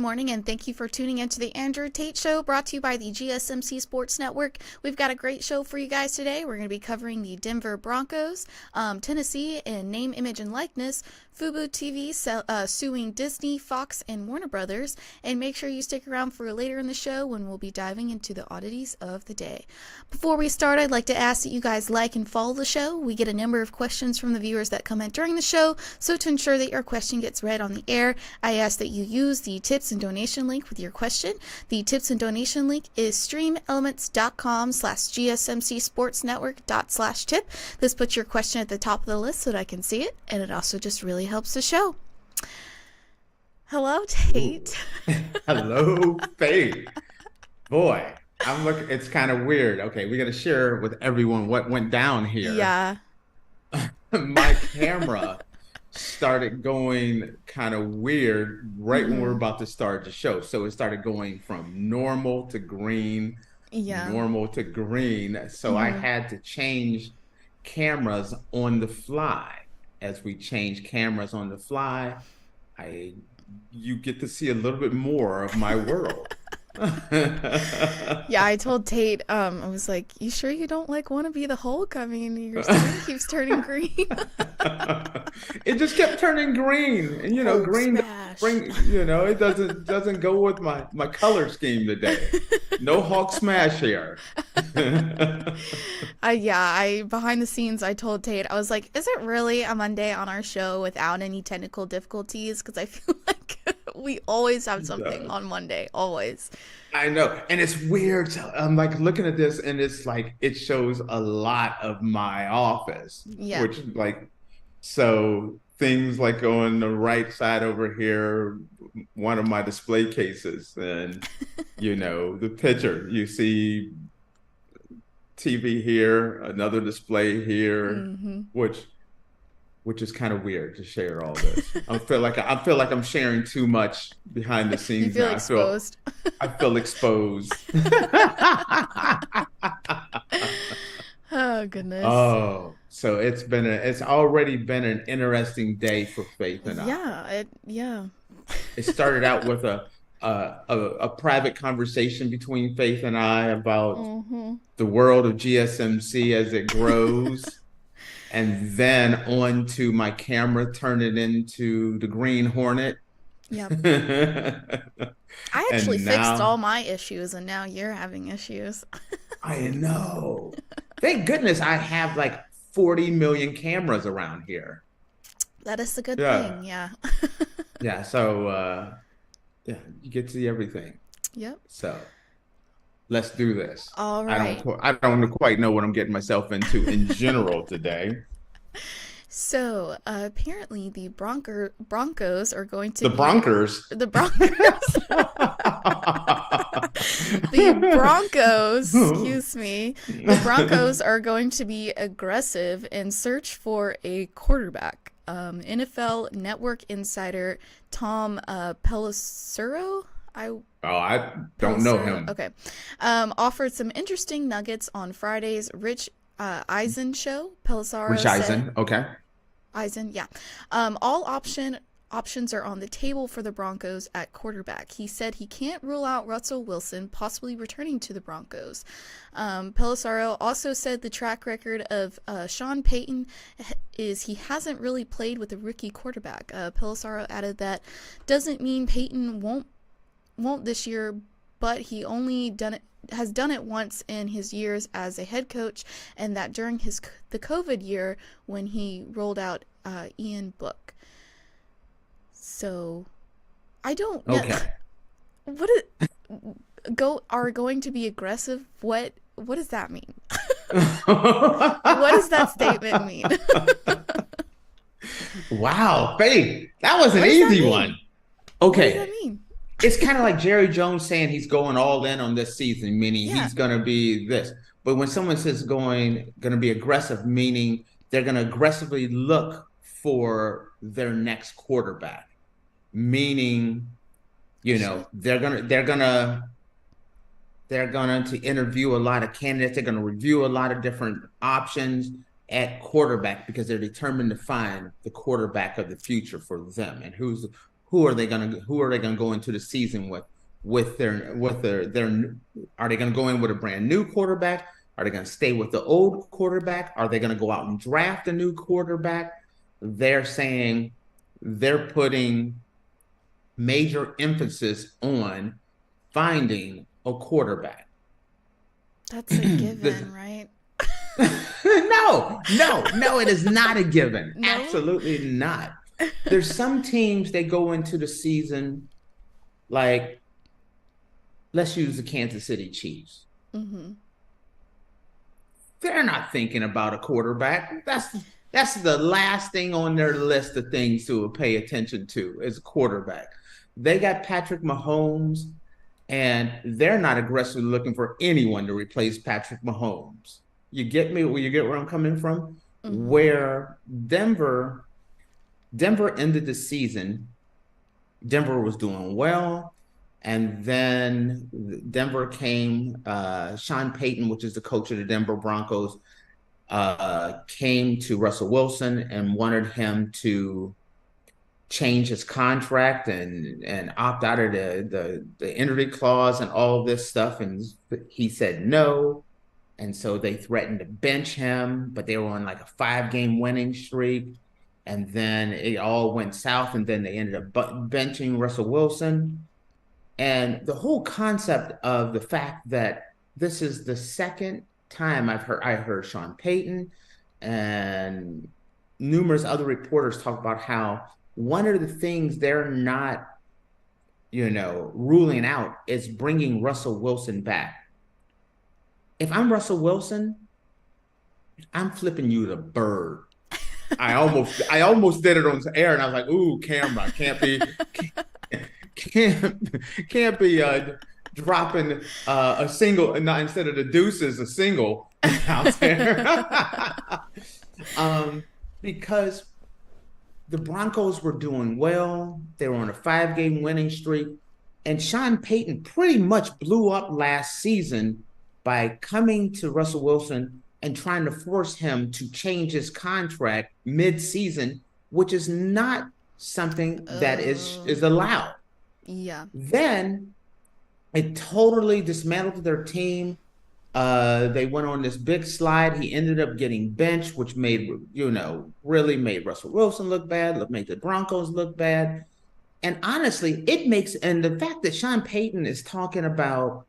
morning, and thank you for tuning into the Andrew Tate Show, brought to you by the GSMC Sports Network. We've got a great show for you guys today. We're going to be covering the Denver Broncos, Tennessee in name, image, and likeness, FuboTV suing Disney, Fox, and Warner Brothers, and make sure you stick around for later in the show when we'll be diving into the oddities of the day. Before we start, I'd like to ask that you guys like and follow the show. We get a number of questions from the viewers that comment during the show, so to ensure that your question gets read on the air, I ask that you use the tips and donation link with your question. The tips and donation link is streamelements.com/gsmcsportsnetwork./tip. This puts your question at the top of the list so that I can see it, and it also just really helps the show. Hello, Tate. Hello, Faith. Boy, I'm looking. It's kind of weird. Okay, we got to share with everyone what went down here. Yeah. My camera started going kind of weird right when we were about to start the show. So it started going from normal to green, normal to green. So I had to change cameras on the fly. As we change cameras on the fly, you get to see a little bit more of my world. Yeah, I told Tate, I was like, you sure you don't want to be the Hulk? I mean, your screen keeps turning green. It just kept turning green, and Hulk green smash. it doesn't go with my color scheme today. No Hulk smash here. Behind the scenes, I told Tate, I was like, is it really a Monday on our show without any technical difficulties? Because I feel like we always have something on Monday, always. I know, and it's weird. So I'm like looking at this, and it's like it shows a lot of my office, which so things like on the right side over here, one of my display cases, and the picture you see TV here, another display here, which is kind of weird to share all this. I feel like I'm sharing too much behind the scenes. You feel exposed. I feel exposed. Oh goodness. Oh, so it's already been an interesting day for Faith and I. It started out with a private conversation between Faith and I about the world of GSMC as it grows. And then on to my camera turning into the Green Hornet. Yep. I actually fixed all my issues, and now you're having issues. I know. Thank goodness I have like 40 million cameras around here. That is a good thing, yeah. Yeah, so you get to see everything. Yep. So let's do this. All right. I don't quite know what I'm getting myself into in general today. So apparently the Broncos are going to The Broncos. The Broncos, excuse me. The Broncos are going to be aggressive and search for a quarterback. NFL Network insider Tom Pelissero. I don't know him. Okay. Offered some interesting nuggets on Friday's Rich Eisen show. Pelissero Rich Eisen, okay. Eisen, yeah. All options are on the table for the Broncos at quarterback. He said he can't rule out Russell Wilson possibly returning to the Broncos. Pelissero also said the track record of Sean Payton is he hasn't really played with a rookie quarterback. Pelissero added that doesn't mean Payton won't this year, but he only has done it once in his years as a head coach, and that during the COVID year when he rolled out Ian Book. So I don't know. Okay. Are going to be aggressive? What does that mean? What does that statement mean? Wow, Faith, that was an easy one. Okay. What does that mean? It's kind of like Jerry Jones saying he's going all in on this season, meaning he's going to be this. But when someone says going to be aggressive, meaning they're going to aggressively look for their next quarterback, meaning, they're going to interview a lot of candidates. They're going to review a lot of different options at quarterback because they're determined to find the quarterback of the future for them. And who are they gonna go into the season with? Their are they gonna go in with a brand new quarterback? Are they gonna stay with the old quarterback? Are they gonna go out and draft a new quarterback? They're saying they're putting major emphasis on finding a quarterback. That's a given, right? No, it is not a given. No? Absolutely not. There's some teams, they go into the season like, let's use the Kansas City Chiefs. Mm-hmm. They're not thinking about a quarterback. That's the last thing on their list of things to pay attention to is a quarterback. They got Patrick Mahomes, and they're not aggressively looking for anyone to replace Patrick Mahomes. You get me? You get where I'm coming from? Mm-hmm. Where Denver ended the season, Denver was doing well. And then Denver came, Sean Payton, which is the coach of the Denver Broncos, came to Russell Wilson and wanted him to change his contract and opt out of the injury clause and all of this stuff. And he said no. And so they threatened to bench him, but they were on like a 5-game winning streak. And then it all went south, and then they ended up benching Russell Wilson. And the whole concept of the fact that this is the second time I heard Sean Payton and numerous other reporters talk about how one of the things they're not, ruling out is bringing Russell Wilson back. If I'm Russell Wilson, I'm flipping you the bird. I almost did it on air, and I was like, "Ooh, camera can't be dropping a single, instead of the deuces, a single out there." Because the Broncos were doing well. They were on a 5-game winning streak, and Sean Payton pretty much blew up last season by coming to Russell Wilson and trying to force him to change his contract mid-season, which is not something that is allowed. Yeah. Then it totally dismantled their team. They went on this big slide. He ended up getting benched, which really made Russell Wilson look bad, made the Broncos look bad. And honestly, and the fact that Sean Payton is talking about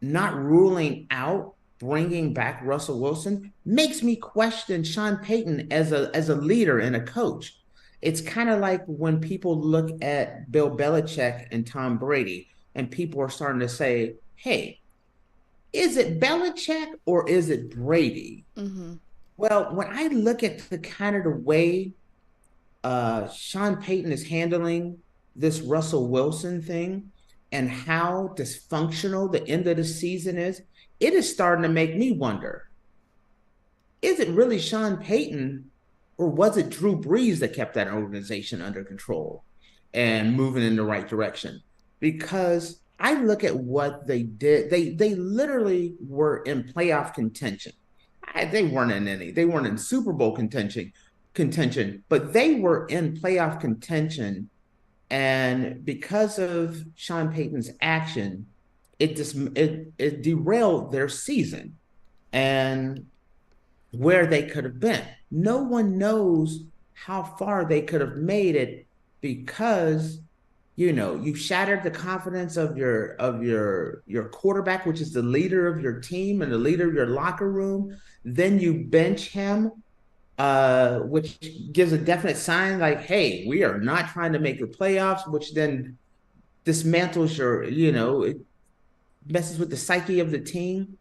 not ruling out bringing back Russell Wilson makes me question Sean Payton as a leader and a coach. It's kind of like when people look at Bill Belichick and Tom Brady, and people are starting to say, hey, is it Belichick or is it Brady? Mm-hmm. Well, when I look at the kind of the way Sean Payton is handling this Russell Wilson thing and how dysfunctional the end of the season is, it is starting to make me wonder, is it really Sean Payton, or was it Drew Brees that kept that organization under control and moving in the right direction? Because I look at what they did. They literally were in playoff contention. They weren't in Super Bowl contention, but they were in playoff contention. And because of Sean Payton's action, it derailed their season and where they could have been. No one knows how far they could have made it because, you shattered the confidence of your quarterback, which is the leader of your team and the leader of your locker room. Then you bench him, which gives a definite sign like, hey, we are not trying to make the playoffs, which then dismantles it messes with the psyche of the team.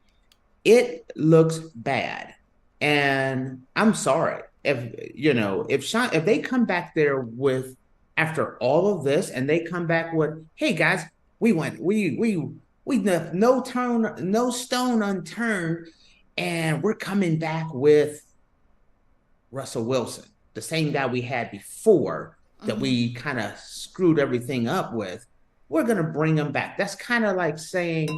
It looks bad. And I'm sorry if they come back there with, after all of this, and they come back with, hey guys, we left no stone unturned, and we're coming back with Russell Wilson, the same guy we had before that we kind of screwed everything up with. We're gonna bring him back. That's kind of like saying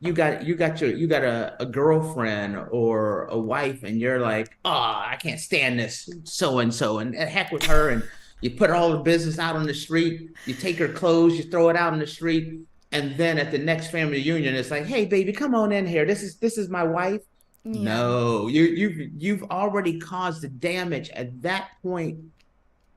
you got a girlfriend or a wife, and you're like, oh, I can't stand this so and heck with her, and You put all the business out on the street. You take her clothes, you throw it out on the street, and then at the next family reunion, it's like, "Hey, baby, come on in here. This is my wife." Yeah. No, you've already caused the damage at that point.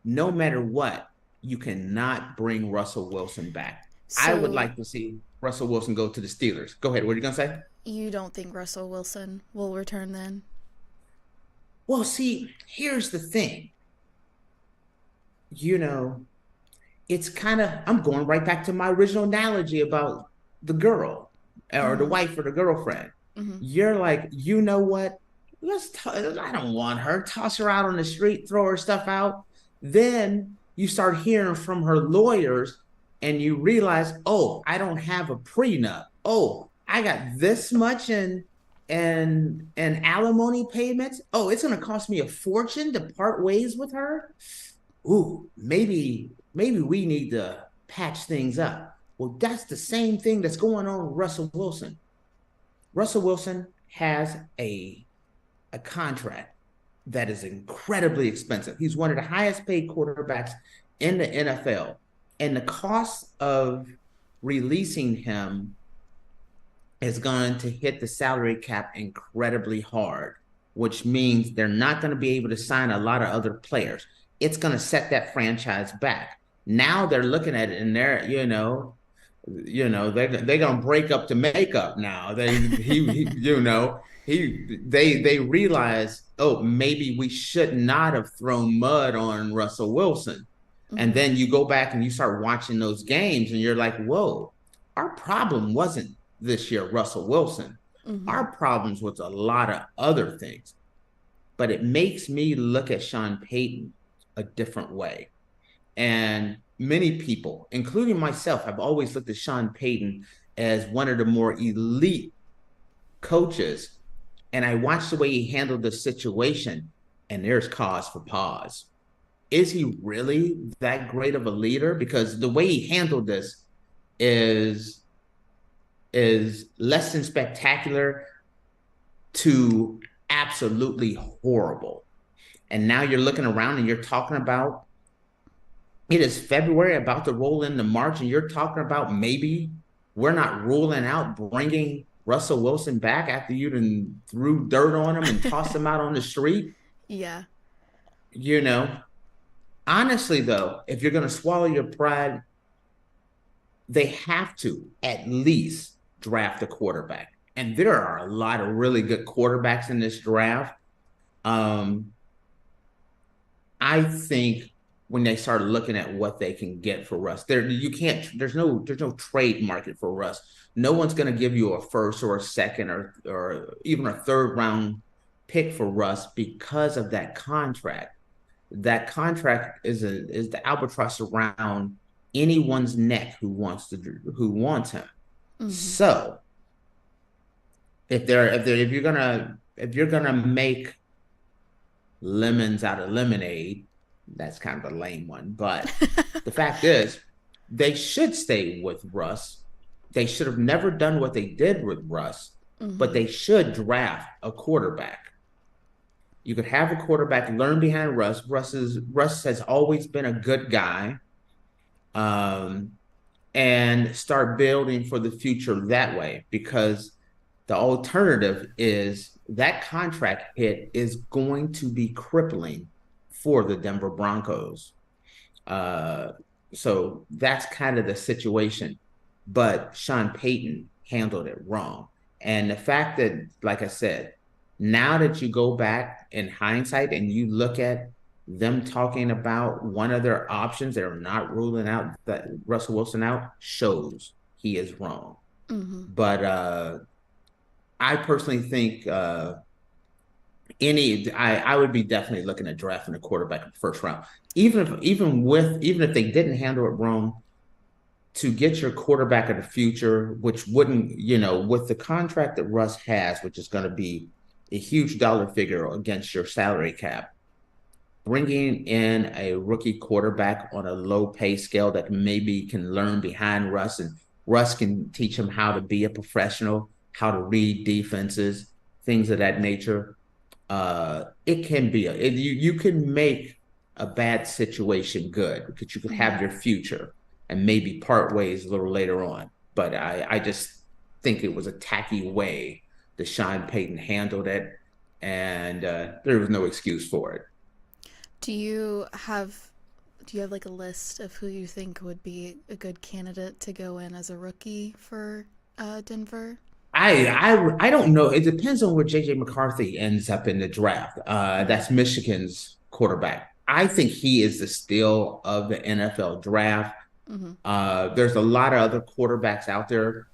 No matter what, you cannot bring Russell Wilson back. I would like to see Russell Wilson go to the Steelers. Go ahead. What are you gonna say? You don't think Russell Wilson will return then? Well, see, here's the thing. It's kind of, I'm going right back to my original analogy about the girl or the wife or the girlfriend. You're like, you know what? I don't want her. Toss her out on the street, throw her stuff out. Then you start hearing from her lawyers and you realize, oh, I don't have a prenup. Oh, I got this much in alimony payments. Oh, it's going to cost me a fortune to part ways with her. Ooh, maybe we need to patch things up. Well, that's the same thing that's going on with Russell Wilson. Russell Wilson has a contract that is incredibly expensive. He's one of the highest paid quarterbacks in the NFL. And the cost of releasing him is going to hit the salary cap incredibly hard, which means they're not going to be able to sign a lot of other players. It's going to set that franchise back. Now they're looking at it and they're going to break up to make up now. They realize, oh, maybe we should not have thrown mud on Russell Wilson. And then you go back and you start watching those games and you're like, whoa, our problem wasn't this year Russell Wilson. Our problems was a lot of other things. But it makes me look at Sean Payton a different way. And many people, including myself, have always looked at Sean Payton as one of the more elite coaches. And I watched the way he handled the situation, and there's cause for pause. Is he really that great of a leader? Because the way he handled this is less than spectacular to absolutely horrible. And now you're looking around and you're talking about, it is February, about to roll into March, and you're talking about maybe we're not ruling out bringing Russell Wilson back after you done threw dirt on him and tossed him out on the street. Yeah. Honestly, though, if you're going to swallow your pride, they have to at least draft a quarterback. And there are a lot of really good quarterbacks in this draft. I think when they start looking at what they can get for Russ, there's no trade market for Russ. No one's going to give you a first or a second or even a third round pick for Russ because of that contract. That contract is the albatross around anyone's neck who wants him. So if you're gonna make lemons out of lemonade, that's kind of a lame one. But the fact is, they should stay with Russ. They should have never done what they did with Russ, but they should draft a quarterback. You could have a quarterback learn behind Russ. Russ has always been a good guy, and start building for the future that way. Because the alternative is that contract hit is going to be crippling for the Denver Broncos. So that's kind of the situation. But Sean Payton handled it wrong. And the fact that, like I said, now that you go back in hindsight and you look at them talking about one of their options, they're not ruling out that Russell Wilson out, shows he is wrong. But I personally think I would be definitely looking at drafting a quarterback in the first round. Even if they didn't handle it wrong, to get your quarterback of the future, which wouldn't, with the contract that Russ has, which is going to be a huge dollar figure against your salary cap, bringing in a rookie quarterback on a low pay scale that maybe can learn behind Russ, and Russ can teach him how to be a professional, how to read defenses, things of that nature. It can be you can make a bad situation good, because you could have your future and maybe part ways a little later on. But I just think it was a tacky way that Sean Payton handled it, and there was no excuse for it. Do you have like a list of who you think would be a good candidate to go in as a rookie for Denver? I don't know. It depends on where JJ McCarthy ends up in the draft. That's Michigan's quarterback. I think he is the steal of the NFL draft. There's a lot of other quarterbacks out there.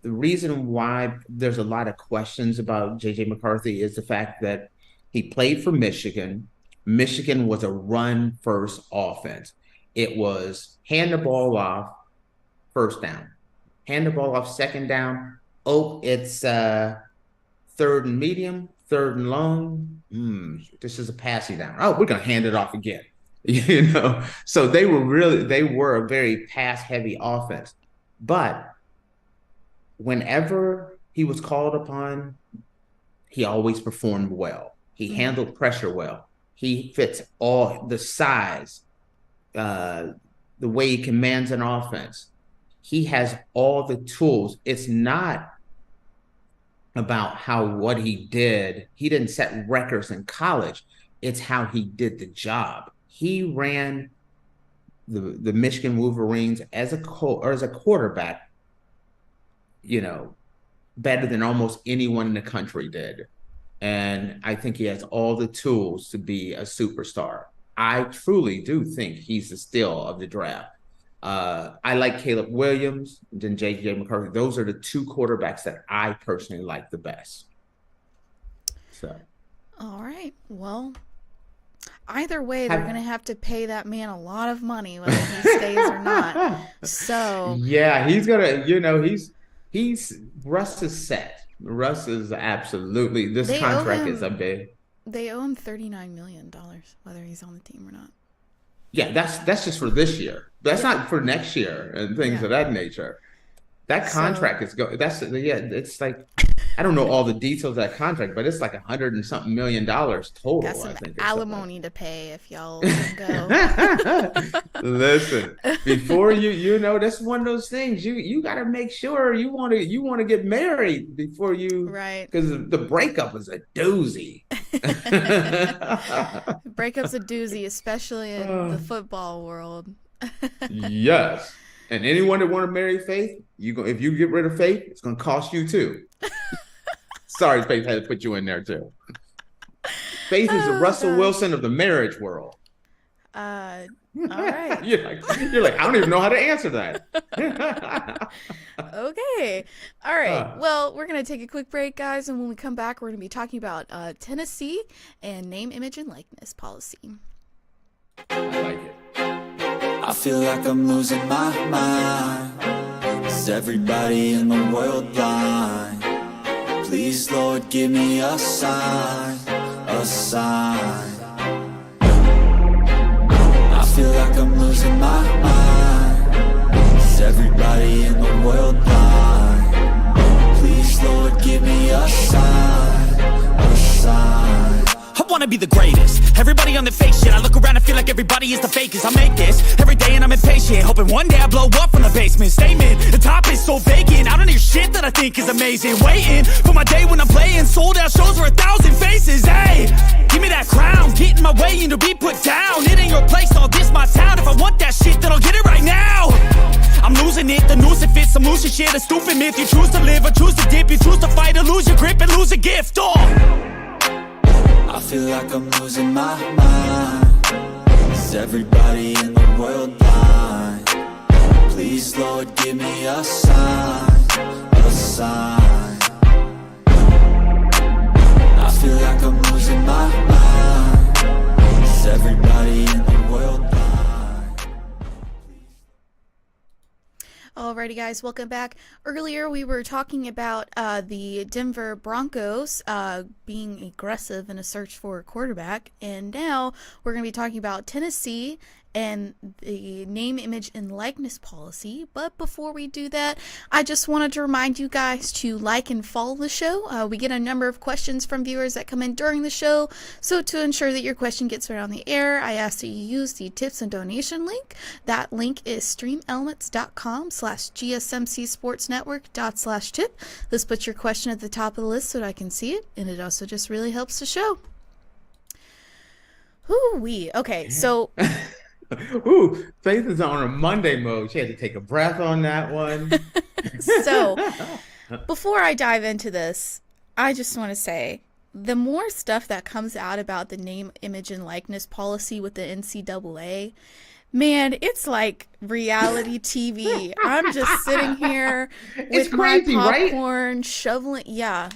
The reason why there's a lot of questions about JJ McCarthy is the fact that he played for Michigan. Michigan was a run-first offense. It was hand the ball off, first down. Hand the ball off, second down. Oh, it's third and medium, third and long. This is a passing down. Oh, we're going to hand it off again. So they were a very pass-heavy offense. But whenever he was called upon, he always performed well. He handled pressure well. He fits all the size, the way he commands an offense. He has all the tools. It's not about what he did. He didn't set records in college. It's how he did the job. He ran the Michigan Wolverines as a quarterback, better than almost anyone in the country did. And I think he has all the tools to be a superstar. I truly do think he's the steal of the draft. I like Caleb Williams and J.J. McCarthy. Those are the two quarterbacks that I personally like the best. So, all right. Well, either way, they're going to have to pay that man a lot of money whether he stays or not. So yeah, he's gonna. He's Russ is set. Russ is absolutely. This contract is a big. They owe him $39 million, whether he's on the team or not. Yeah, that's just for this year. That's not for next year and things of that nature. That contract is it's like, I don't know all the details of that contract, but it's like $100 and something million total. Got some alimony to pay if y'all go. Listen, before that's one of those things you got to make sure you want to get married before you, right? Because the breakup is a doozy. Breakup's a doozy, especially in the football world. Yes. And anyone that want to marry Faith, if you get rid of Faith, it's going to cost you too. Sorry, Faith had to put you in there too. Faith is the Russell Wilson of the marriage world. All right. You're like, I don't even know how to answer that. Okay. All right. Well, we're going to take a quick break, guys. And when we come back, we're going to be talking about Tennessee and name, image, and likeness policy. I like it. I feel like I'm losing my mind. Is everybody in the world blind? Please, Lord, give me a sign, a sign. I feel like I'm losing my mind. Is everybody in the world blind? Please, Lord, give me a sign, a sign. I wanna be the greatest. Everybody on the fake shit. I look around and feel like everybody is the fakest. I make this every day and I'm impatient, hoping one day I blow up from the basement. Statement, the top is so vacant. I don't hear shit that I think is amazing. Waiting for my day when I'm playing sold out shows for 1,000 faces. Hey, give me that crown, get in my way and to be put down. It ain't your place, all this my town. If I want that shit, then I'll get it right now. I'm losing it, the noose it fits. I'm losing shit, a stupid myth. You choose to live or choose to dip. You choose to fight or lose your grip and lose a gift. I feel like I'm losing my mind. Is everybody in the world blind? Please, Lord, give me a sign, a sign. I feel like I'm losing my mind. Is everybody in the world blind? Alrighty, guys, welcome back. Earlier, we were talking about the Denver Broncos being aggressive in a search for a quarterback, and now we're going to be talking about Tennessee and the name, image, and likeness policy. But before we do that, I just wanted to remind you guys to like and follow the show. We get a number of questions from viewers that come in during the show, so to ensure that your question gets read on the air, I ask that you use the tips and donation link. That link is streamelements.com/gsmcsportsnetwork./tip. This puts your question at the top of the list so that I can see it, and it also just really helps the show. Ooh-wee. Okay, so... Ooh, Faith is on a Monday mode. She had to take a breath on that one. So, before I dive into this, I just want to say, the more stuff that comes out about the name, image, and likeness policy with the NCAA, man, it's like reality TV. I'm just sitting here with crazy, my popcorn, shoveling. Yeah,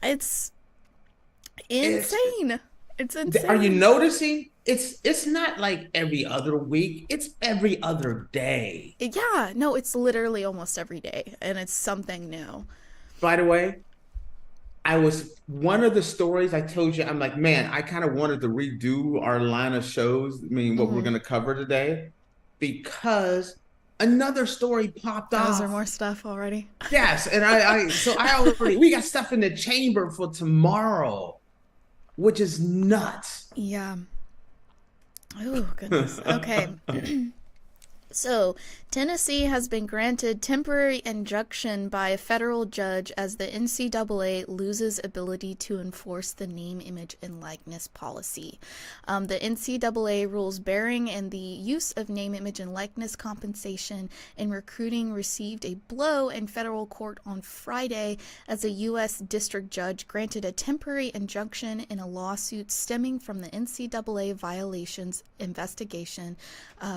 it's insane. It's insane. Are you noticing? It's not like every other week. It's every other day. Yeah, no, it's literally almost every day, and it's something new. By the way, one of the stories I told you, I'm like, man, I kind of wanted to redo our line of shows. I mean, what we're going to cover today, because another story popped off. Is there more stuff already? Yes, and we got stuff in the chamber for tomorrow, which is nuts. Yeah. Oh, goodness. Okay. So, Tennessee has been granted temporary injunction by a federal judge as the NCAA loses ability to enforce the name, image, and likeness policy. The NCAA rules bearing in the use of name, image, and likeness compensation in recruiting received a blow in federal court on Friday as a U.S. district judge granted a temporary injunction in a lawsuit stemming from the NCAA violations investigation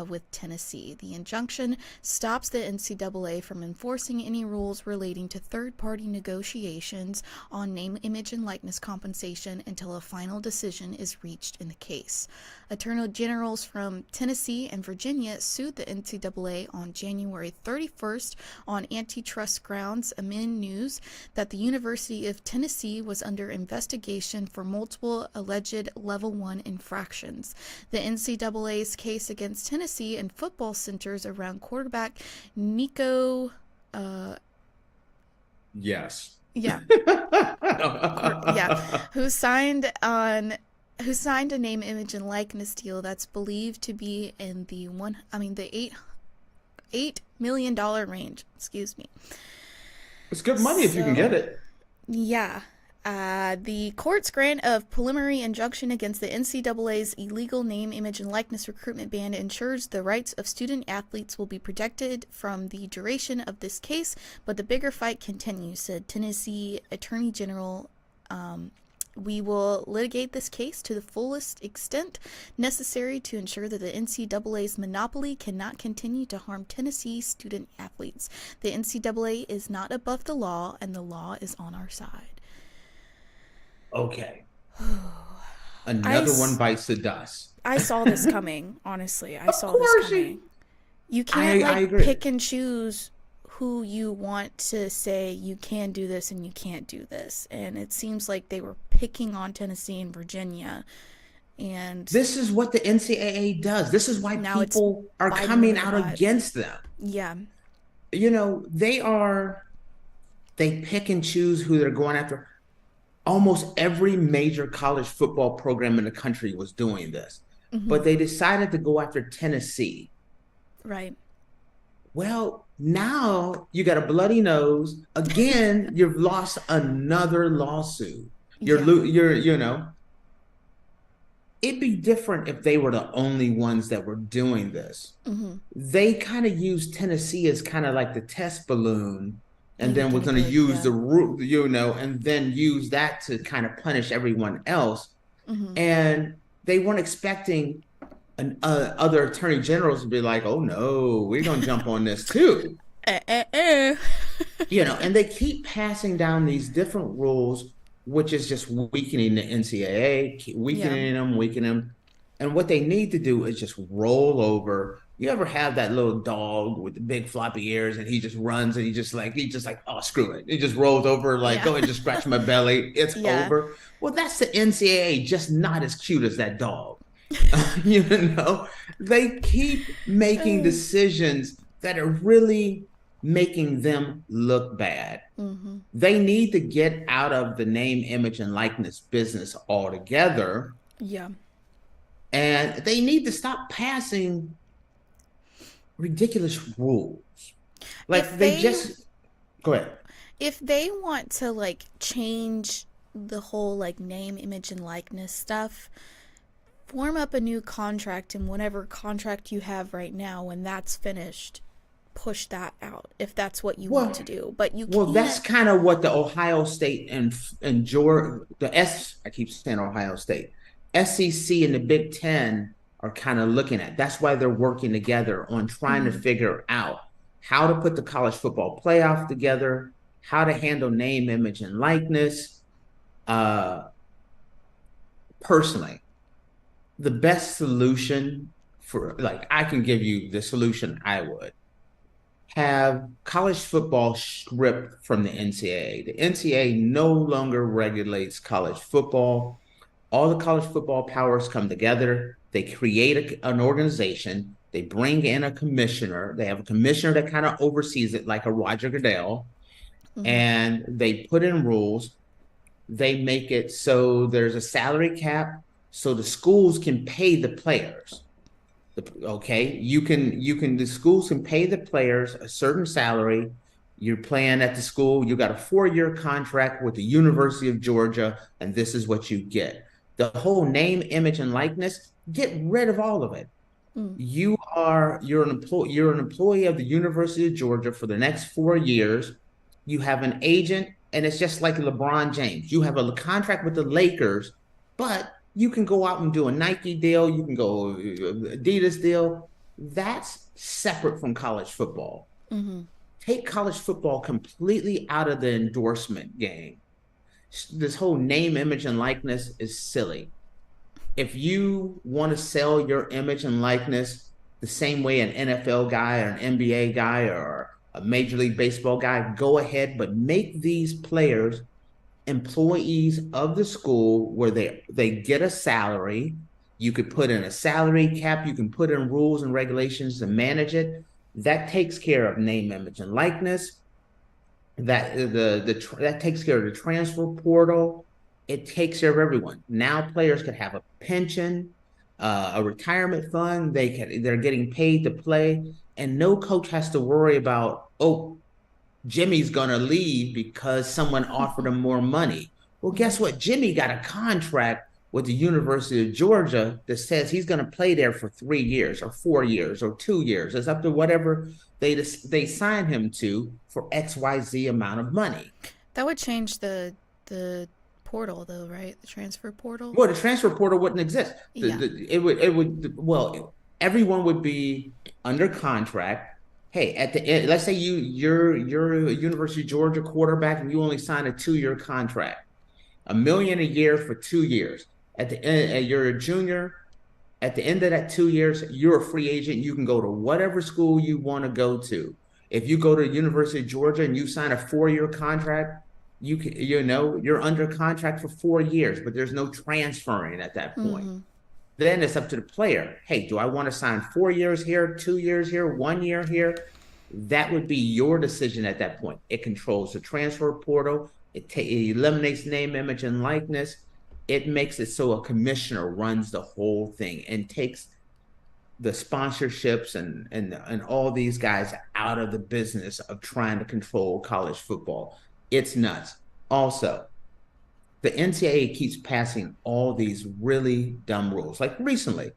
with Tennessee. The injunction stops the NCAA from enforcing any rules relating to third-party negotiations on name, image, and likeness compensation until a final decision is reached in the case. Attorney generals from Tennessee and Virginia sued the NCAA on January 31st on antitrust grounds amid news that the University of Tennessee was under investigation for multiple alleged Level 1 infractions. The NCAA's case against Tennessee and football centers around quarterback Nico. Yes. Yeah. Yeah. Who signed a name, image, and likeness deal that's believed to be in the $8 million range. Excuse me. It's good money if you can get it. Yeah. The court's grant of preliminary injunction against the NCAA's illegal name, image, and likeness recruitment ban ensures the rights of student athletes will be protected from the duration of this case, but the bigger fight continues, said Tennessee Attorney General. We will litigate this case to the fullest extent necessary to ensure that the NCAA's monopoly cannot continue to harm Tennessee student athletes. The NCAA is not above the law, and the law is on our side. Okay. Another one bites the dust. I saw this coming, honestly. I saw this coming. You can't I agree. pick and choose who you want to say you can do this and you can't do this. And it seems like they were picking on Tennessee and Virginia. And this is what the NCAA does. This is why people are coming out against them. Yeah. You know, they pick and choose who they're going after. Almost every major college football program in the country was doing this, but they decided to go after Tennessee. Right. Well, now you got a bloody nose. Again, you've lost another lawsuit. You know, it'd be different if they were the only ones that were doing this. They kind of used Tennessee as kind of like the test balloon. And then we're going to use the root, you know, and then use that to kind of punish everyone else. And they weren't expecting other attorney generals to be like, oh, no, we're going to jump on this, too. You know, and they keep passing down these different rules, which is just weakening the NCAA, weakening them. And what they need to do is just roll over. You ever have that little dog with the big floppy ears and he just runs and he just like, oh, screw it. He just rolls over like, go ahead, just scratch my belly. It's over. Well, that's the NCAA, just not as cute as that dog. You know, they keep making decisions that are really making them look bad. Mm-hmm. They need to get out of the name, image, and likeness business altogether. Yeah. And they need to stop passing ridiculous rules. Like go ahead. If they want to like change the whole like name, image, and likeness stuff, form up a new contract, and whatever contract you have right now, when that's finished, push that out if that's what you want to do. But you can't. That's kind of what the Ohio State and Georgia, I keep saying Ohio State, SEC and the Big Ten are kind of looking at. That's why they're working together on trying to figure out how to put the college football playoff together, how to handle name, image, and likeness. Personally, the best solution for, like, I can give you the solution I would have college football stripped from the NCAA. The NCAA no longer regulates college football. All the college football powers come together. They create an organization. They bring in a commissioner. They have a commissioner that kind of oversees it, like a Roger Goodell. And they put in rules. They make it so there's a salary cap, so the schools can pay the players. The schools can pay the players a certain salary. You're playing at the school, you got a 4-year contract with the University of Georgia, and this is what you get. The whole name, image, and likeness, get rid of all of it. You're an employee of the University of Georgia for the next 4 years. You have an agent, and it's just like LeBron James. You have a contract with the Lakers, but you can go out and do a Nike deal. You can go Adidas deal. That's separate from college football. Take college football completely out of the endorsement game. This whole name, image, and likeness is silly. If you want to sell your image and likeness the same way an NFL guy or an NBA guy or a Major League Baseball guy, go ahead, but make these players employees of the school where they get a salary. You could put in a salary cap. You can put in rules and regulations to manage it. That takes care of name, image, and likeness. That takes care of the transfer portal. It takes care of everyone. Now players could have a pension, a retirement fund. They're getting paid to play, and no coach has to worry about, oh, Jimmy's gonna leave because someone offered him more money. Well, guess what? Jimmy got a contract with the University of Georgia that says he's gonna play there for 3 years or 4 years or 2 years. It's up to whatever they sign him to for XYZ amount of money. That would change the portal, though, right? The transfer portal. Well, the transfer portal wouldn't exist. Everyone would be under contract. Hey, at the end, let's say you're a University of Georgia quarterback and you only sign a 2-year contract, $1 million a year for 2 years. At the end, you're a junior. At the end of that 2 years, you're a free agent. You can go to whatever school you want to go to. If you go to the University of Georgia and you sign a 4-year contract, you're under contract for 4 years, but there's no transferring at that point. Then it's up to the player. Hey, do I want to sign 4 years here, 2 years here, 1 year here? That would be your decision at that point. It controls the transfer portal. It eliminates name, image, and likeness. It makes it so a commissioner runs the whole thing and takes the sponsorships and all these guys out of the business of trying to control college football. It's nuts. Also, the NCAA keeps passing all these really dumb rules. Like recently,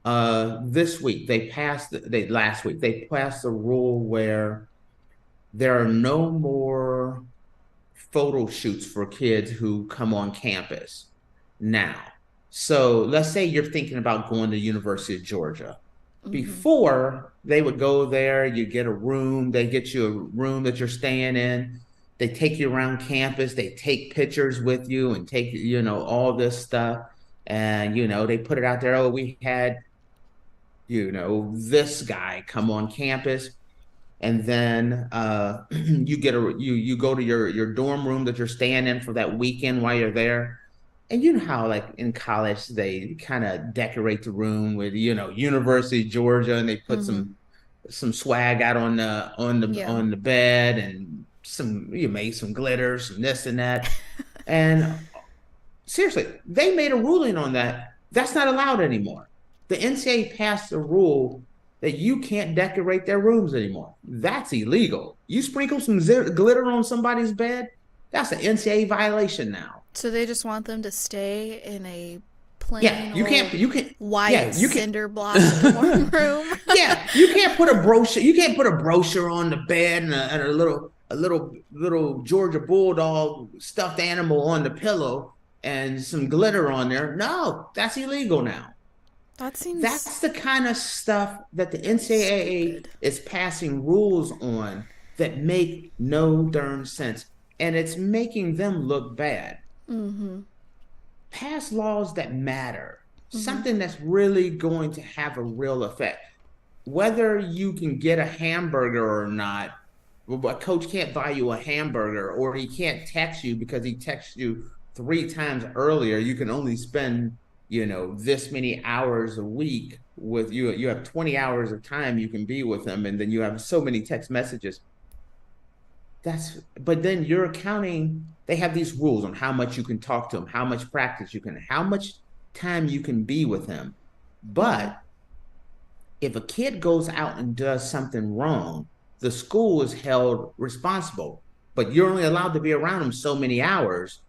last week, they passed the rule where there are no more photo shoots for kids who come on campus now. So let's say you're thinking about going to the University of Georgia. Before, they would go there, you get a room, they get you a room that you're staying in. They take you around campus. They take pictures with you and take, all this stuff. And, they put it out there. Oh, we had, this guy come on campus. And then you go to your dorm room that you're staying in for that weekend while you're there. and you know how like in college they kind of decorate the room with, you know, University of Georgia, and they put some swag out on the bed, and you made some glitters and this and that. And seriously, they made a ruling on that. That's not allowed anymore. The NCAA passed a rule that you can't decorate their rooms anymore. That's illegal. You sprinkle some glitter on somebody's bed, that's an NCAA violation now. So they just want them to stay in a plain white cinder block dorm room. Yeah, you can't put a brochure. You can't put a brochure on the bed and a little Georgia Bulldog stuffed animal on the pillow and some glitter on there. No, that's illegal now. That's the kind of stuff that the NCAA is passing rules on that make no darn sense, and it's making them look bad. Pass laws that matter, something that's really going to have a real effect. Whether you can get a hamburger or not, a coach can't buy you a hamburger, or he can't text you because he texted you 3 times earlier. You can only spend, you know, this many hours a week with you. You have 20 hours of time you can be with them, and then you have so many text messages. But then you're counting, they have these rules on how much you can talk to them, how much practice you can, how much time you can be with them. But if a kid goes out and does something wrong, the school is held responsible, but you're only allowed to be around them so many hours.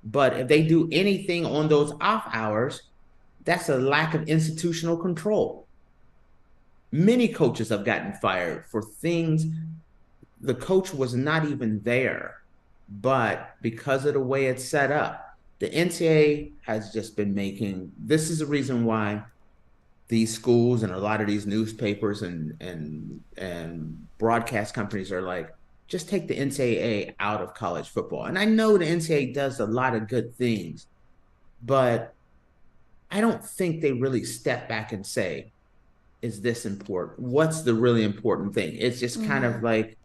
But if they do anything on those off hours, that's a lack of institutional control. Many coaches have gotten fired for things the coach was not even there, but because of the way it's set up, the NCAA has just been this is the reason why these schools and a lot of these newspapers and broadcast companies are like, just take the NCAA out of college football. And I know the NCAA does a lot of good things, but I don't think they really step back and say, is this important? What's the really important thing? It's just kind of like,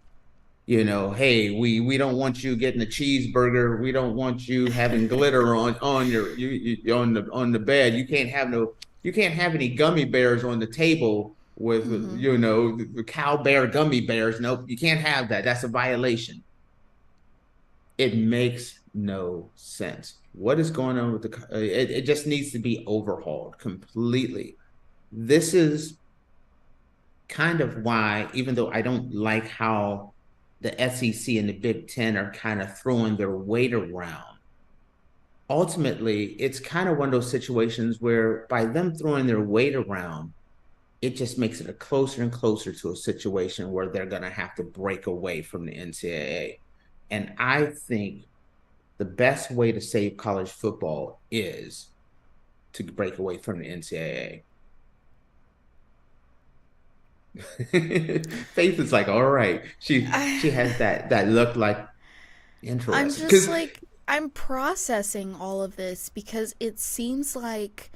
you know, hey, we don't want you getting a cheeseburger. We don't want you having glitter on the bed. You can't have any gummy bears on the table with you know, the cow bear gummy bears. Nope, you can't have that. That's a violation. It makes no sense. What is going on with it just needs to be overhauled completely. This is kind of why, even though I don't like how the SEC and the Big Ten are kind of throwing their weight around, ultimately, it's kind of one of those situations where by them throwing their weight around, it just makes it closer and closer to a situation where they're going to have to break away from the NCAA. And I think the best way to save college football is to break away from the NCAA. Faith is like, all right. She has that look like interesting. I'm just like, I'm processing all of this because it seems like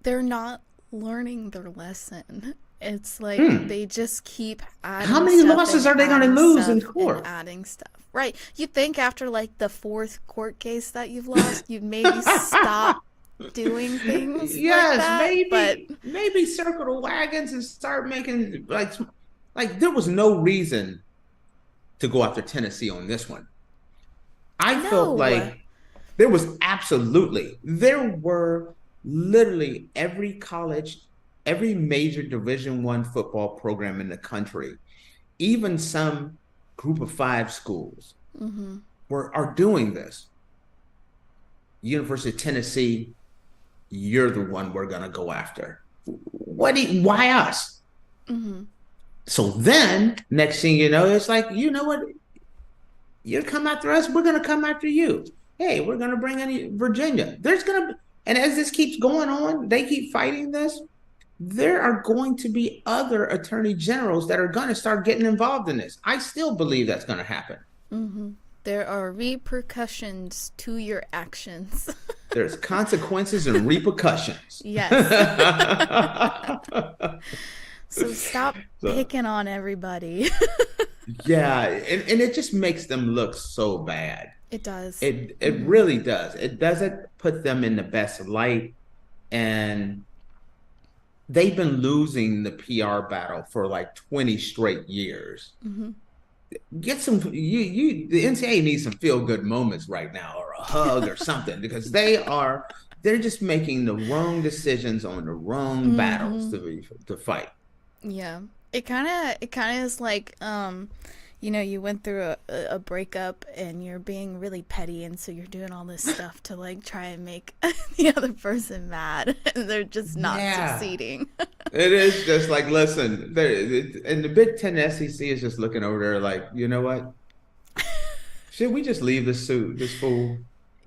they're not learning their lesson. It's like they just keep adding. How many losses are they going to lose in court? Adding stuff. Right. You'd think after like the 4th court case that you've lost, you'd maybe stop doing things. Yes, like that, maybe circle the wagons and start making like there was no reason to go after Tennessee on this one. I felt like there were literally every major Division I football program in the country, even some Group of 5 schools are doing this. University of Tennessee, you're the one we're going to go after. Why us? So then next thing you know, it's like, you know what? You come after us, we're going to come after you. Hey, we're going to bring in Virginia. And as this keeps going on, they keep fighting this. There are going to be other attorney generals that are going to start getting involved in this. I still believe that's going to happen. There are repercussions to your actions. There's consequences and repercussions. Yes. So stop picking on everybody. Yeah, and it just makes them look so bad. It does. It really does. It doesn't put them in the best light, and they've been losing the PR battle for like 20 straight years. Get some the NCAA needs some feel good moments right now, or a hug or something, because they're just making the wrong decisions on the wrong battles to fight. Yeah. It kind of is like, you went through a breakup and you're being really petty, and so you're doing all this stuff to like try and make the other person mad, and they're just not succeeding. It is just like, listen, and the Big Ten SEC is just looking over there like, you know what? Should we just leave this fool?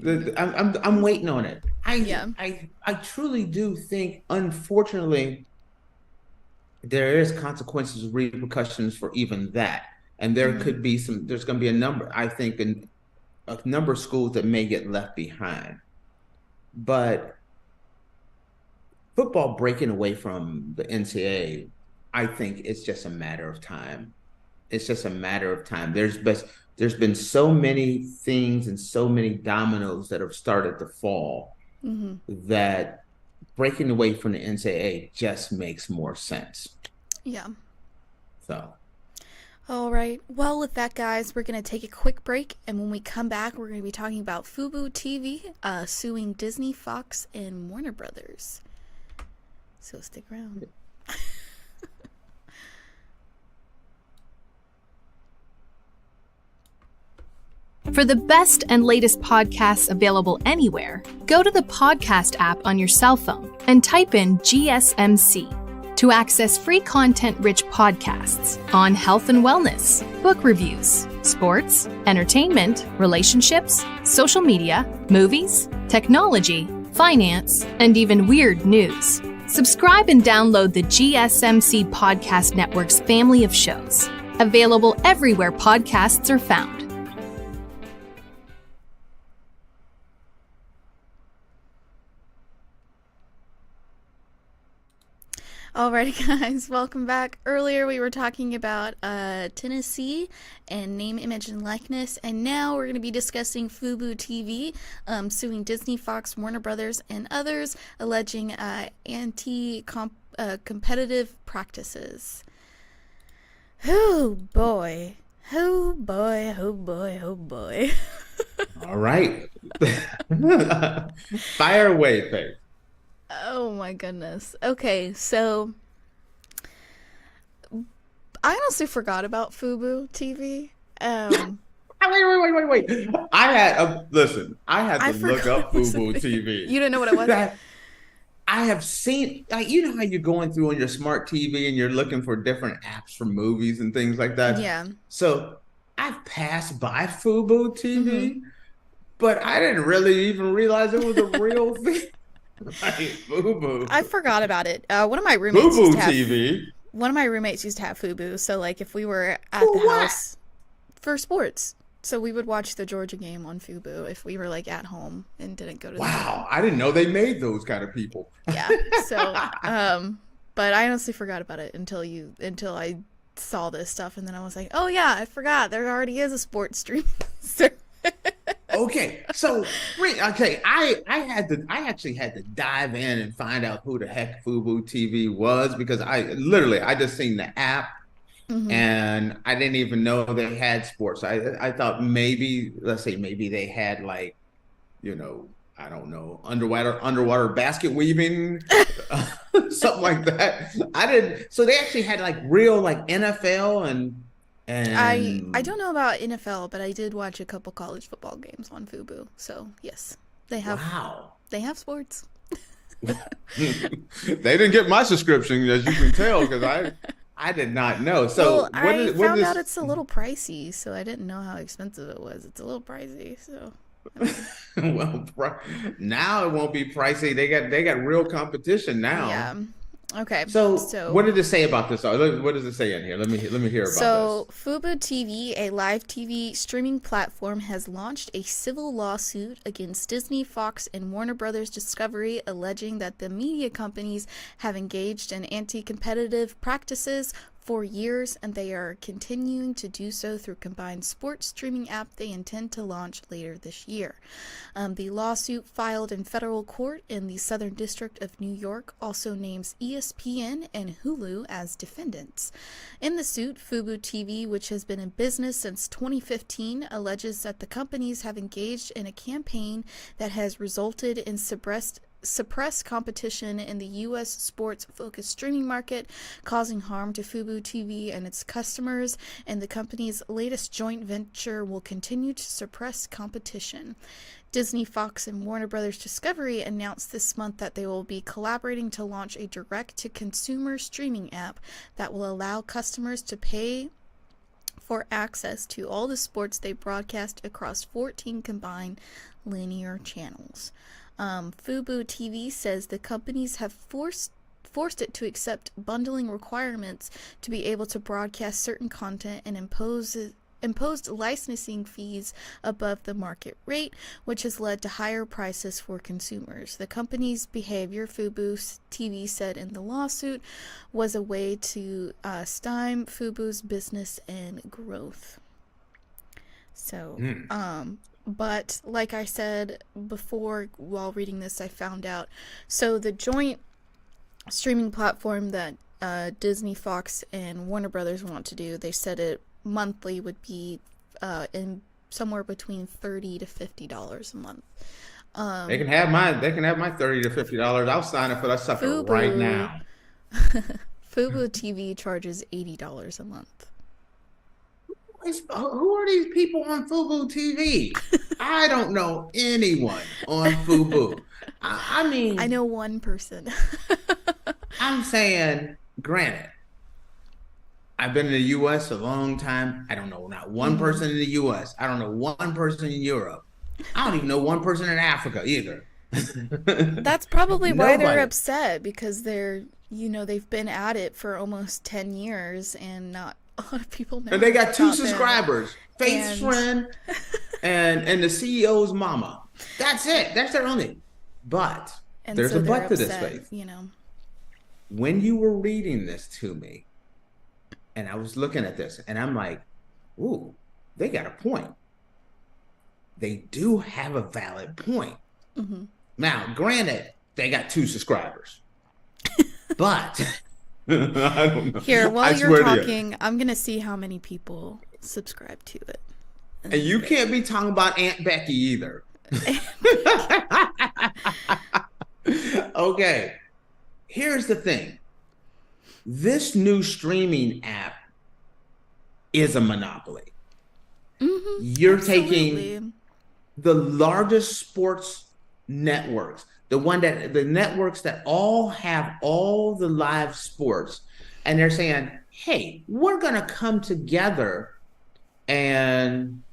I'm waiting on it. I truly do think, unfortunately, there is consequences, repercussions for even that. And there could be there's going to be a number of schools that may get left behind. But football breaking away from the NCAA, I think it's just a matter of time. It's just a matter of time. There's been so many things and so many dominoes that have started to fall that breaking away from the NCAA just makes more sense. Yeah. So. All right. Well, with that, guys, we're going to take a quick break. And when we come back, we're going to be talking about FuboTV suing Disney, Fox, and Warner Brothers. So stick around. For the best and latest podcasts available anywhere, go to the podcast app on your cell phone and type in GSMC to access free content-rich podcasts on health and wellness, book reviews, sports, entertainment, relationships, social media, movies, technology, finance, and even weird news. Subscribe and download the GSMC Podcast Network's family of shows, available everywhere podcasts are found. Alrighty, guys, welcome back. Earlier we were talking about Tennessee and name, image, and likeness, and now we're going to be discussing FuboTV suing Disney, Fox, Warner Brothers, and others, alleging anti-competitive practices. Oh boy. Oh boy, oh boy, oh boy. All right. Fire away, Faith. Oh my goodness. Okay, so I honestly forgot about FuboTV. Wait. I had to look up FuboTV. You didn't know what it was? I have seen, you know how you're going through on your smart TV and you're looking for different apps for movies and things like that? Yeah. So I've passed by FuboTV, but I didn't really even realize it was a real thing. Like, Fubu. I forgot about it. One of my roommates used to have TV. One of my roommates used to have Fubo, so like if we were at the house for sports, so we would watch the Georgia game on Fubo if we were like at home and didn't go to the game. I didn't know they made those kind of people. Yeah. So but I honestly forgot about it until I saw this stuff, and then I was like, oh yeah, I forgot there already is a sports streaming service. Okay, so I actually had to dive in and find out who the heck FuboTV was, because I just seen the app and I didn't even know they had sports. I thought maybe they had, like, I don't know, underwater basket weaving, something like that. I didn't. So they actually had like real like NFL and I don't know about NFL, but I did watch a couple college football games on Fubo. So yes, they have. Wow. They have sports. They didn't get my subscription, as you can tell, because I did not know. So I found out it's a little pricey, so I didn't know how expensive it was. It's a little pricey, so. Well, now it won't be pricey. They got real competition now. Yeah. Okay. So what did it say about this? What does it say in here? Let me hear about this. So FuboTV, a live TV streaming platform, has launched a civil lawsuit against Disney, Fox, and Warner Brothers Discovery, alleging that the media companies have engaged in anti-competitive practices for years, and they are continuing to do so through combined sports streaming app they intend to launch later this year. The lawsuit filed in federal court in the Southern District of New York also names ESPN and Hulu as defendants. In the suit, FuboTV, which has been in business since 2015, alleges that the companies have engaged in a campaign that has resulted in suppressed competition in the U.S. sports-focused streaming market, causing harm to FuboTV and its customers, and the company's latest joint venture will continue to suppress competition. Disney, Fox, and Warner Brothers Discovery announced this month that they will be collaborating to launch a direct-to-consumer streaming app that will allow customers to pay for access to all the sports they broadcast across 14 combined linear channels. FuboTV says the companies have forced it to accept bundling requirements to be able to broadcast certain content and imposed licensing fees above the market rate, which has led to higher prices for consumers. The company's behavior, FuboTV said in the lawsuit, was a way to stymie Fubo's business and growth. So, but like I said before, while reading this, I found out. So the joint streaming platform that Disney, Fox, and Warner Brothers want to do, they said it monthly would be in somewhere between $30 to $50 a month. They can have my $30 to $50. I'll sign up for that sucker right now. Fubo TV charges $80 a month. Who are these people on Fubo TV? I don't know anyone on Fubo. I mean, I know one person. I'm saying, granted, I've been in the U.S. a long time. I don't know not one person in the U.S. I don't know one person in Europe. I don't even know one person in Africa either. That's probably why they're upset, because they've been at it for almost 10 years and not a lot of people know. And they got 2 subscribers, Faith's friend and the CEO's mama. That's it. That's their only. But there's a but to this, Faith. When you were reading this to me, and I was looking at this, and I'm like, ooh, they got a point. They do have a valid point. Mm-hmm. Now, granted, they got 2 subscribers. But I don't know. Here, while you're talking, I'm going to see how many people subscribe to it. And you can't be talking about Aunt Becky either. Okay. Here's the thing. This new streaming app is a monopoly. Mm-hmm. You're taking the largest sports networks, the networks that all have all the live sports, and they're saying, hey, we're going to come together and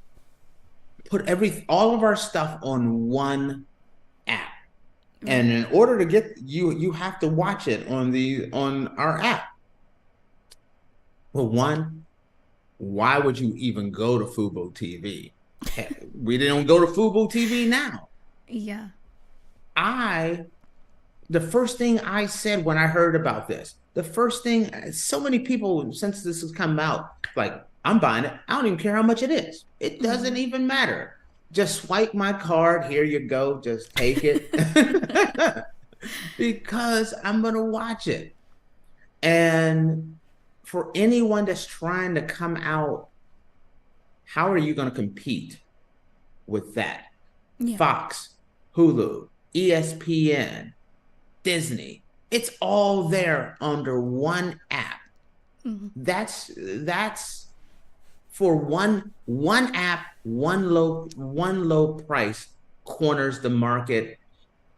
put all of our stuff on one app. And in order to get you have to watch it on our app. Well, one, why would you even go to Fubo TV? We don't go to Fubo TV now. Yeah. The first thing I said when I heard about this, so many people since this has come out, like, I'm buying it. I don't even care how much it is. It doesn't even matter. Just swipe my card. Here you go. Just take it. Because I'm going to watch it. And for anyone that's trying to come out, how are you going to compete with that? Yeah. Fox, Hulu, ESPN, Disney. It's all there under one app. Mm-hmm. That's for one app, one low price corners the market,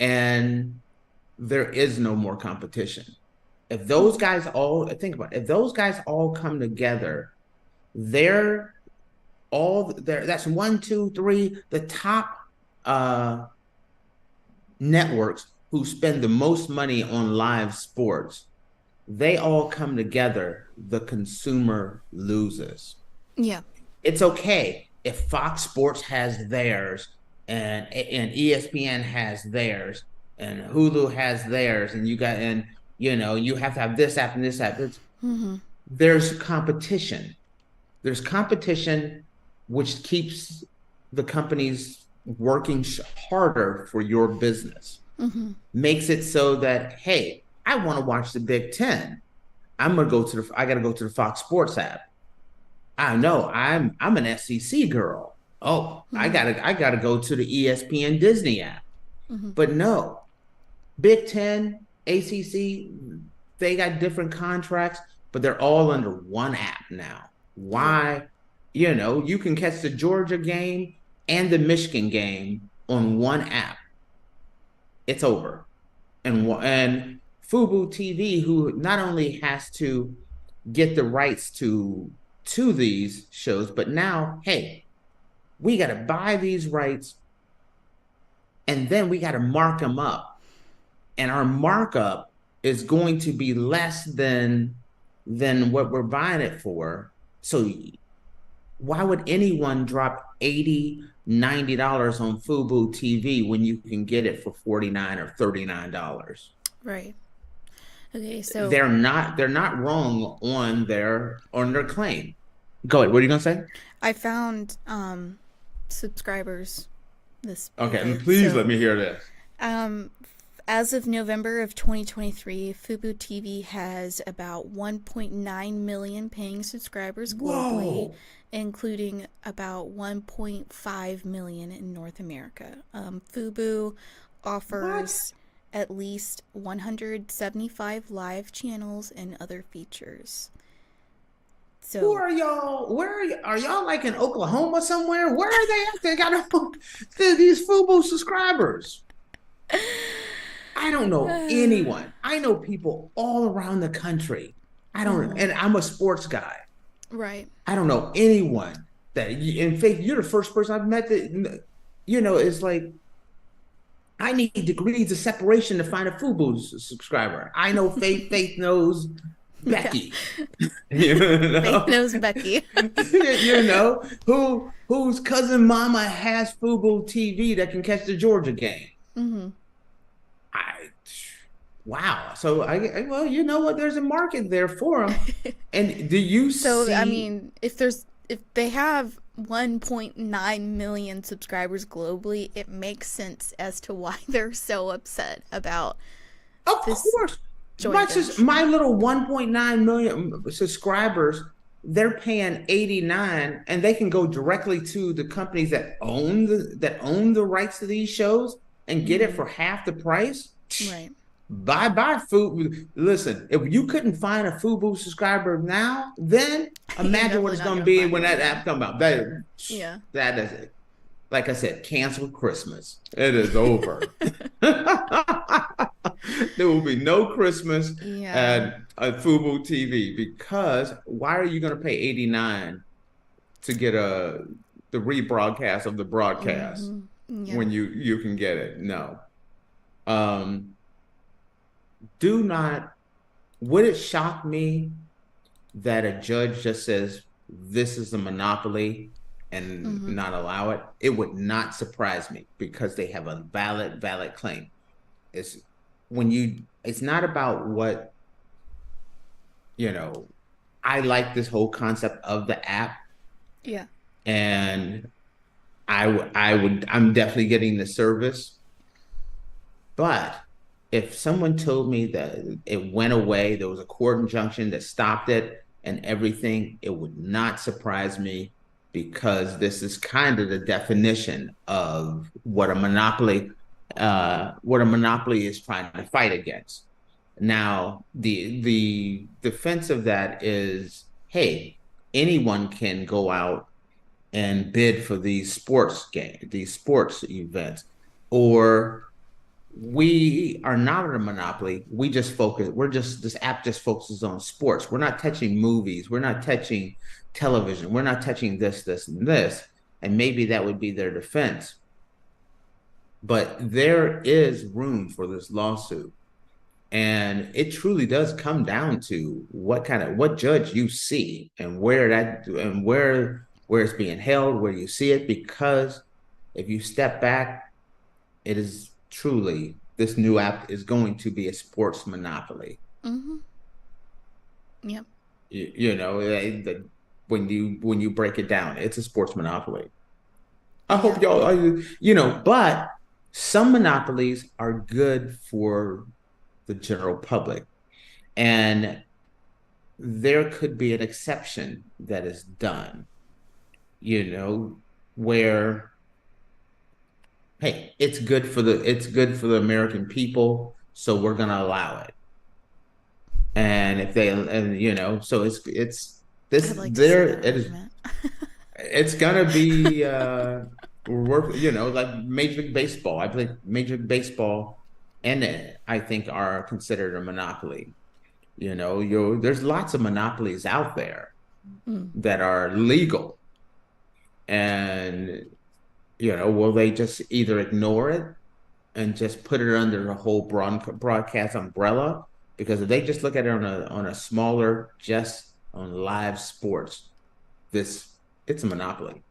and there is no more competition. If those guys all come together, that's 1, 2, 3, the top networks who spend the most money on live sports, they all come together, the consumer loses. Yeah. It's okay if Fox Sports has theirs and ESPN has theirs and Hulu has theirs, and you have to have this app and this app. there's competition. There's competition, which keeps the companies working harder for your business. Makes it so that, hey, I want to watch the Big Ten. I got to go to the Fox Sports app. I know I'm an SEC girl. Oh, I gotta go to the ESPN Disney app. But no, Big Ten, ACC, they got different contracts, but they're all under one app now. Why? You can catch the Georgia game and the Michigan game on one app. It's over. And FuboTV, who not only has to get the rights to these shows, but now, hey, we got to buy these rights and then we got to mark them up. And our markup is going to be less than what we're buying it for. So why would anyone drop $80, $90 on FuboTV when you can get it for $49 or $39? Right. Okay, so they're not wrong on their claim. Go ahead. What are you gonna say? I found subscribers this. Okay, and please let me hear this. As of November of 2023, FuboTV has about 1.9 million paying subscribers globally. Whoa. Including about 1.5 million in North America. Fubo offers at least 175 live channels and other features. So, who are y'all? Are y'all like in Oklahoma somewhere? Where are they at? They got these Fubo subscribers. I don't know anyone. I know people all around the country. And I'm a sports guy. Right. I don't know anyone that, in fact, you're the first person I've met that, it's like, I need degrees of separation to find a Fubo subscriber. I know Faith knows Becky. Faith knows Becky. Whose cousin mama has FuboTV that can catch the Georgia game. Wow. So well, you know what? There's a market there for them. And do you see? I mean, if they have 1.9 million subscribers globally, it makes sense as to why they're so upset about. Of course. My little 1.9 million subscribers, they're paying $89, and they can go directly to the companies that own the rights to these shows and get it for half the price. Right. Bye Fubo. Listen, if you couldn't find a Fubo subscriber now, then imagine what it's going to be when that app comes out. That is it. Like I said, cancel Christmas. It is over. There will be no Christmas at FuboTV, because why are you going to pay $89 to get the rebroadcast of the broadcast when you can get it? No. Would it shock me that a judge just says this is a monopoly and not allow it? It would not surprise me, because they have a valid claim. It's not about what, I like this whole concept of the app. Yeah. And I'm definitely getting the service. But if someone told me that it went away, there was a court injunction that stopped it and everything, it would not surprise me, because this is kind of the definition of what a monopoly is trying to fight against. Now, the defense of that is, hey, anyone can go out and bid for these sports events, or we are not a monopoly. This app just focuses on sports. We're not touching movies. We're not touching television. We're not touching this, and this. And maybe that would be their defense. But there is room for this lawsuit. And it truly does come down to what judge you see and where it's being held, where you see it. Because if you step back, it is truly, this new app is going to be a sports monopoly. Yep. When you break it down, it's a sports monopoly. I Yeah. hope but some monopolies are good for the general public. And there could be an exception that is done, where, hey, it's good for the American people, so we're gonna allow it. And if they, so it's this I'd like to see there that it is. argument. It's gonna be like Major League Baseball. I believe Major League Baseball and I think are considered a monopoly. There's lots of monopolies out there that are legal, and will they just either ignore it and just put it under the whole broadcast umbrella? Because if they just look at it on a smaller, just on live sports, it's a monopoly.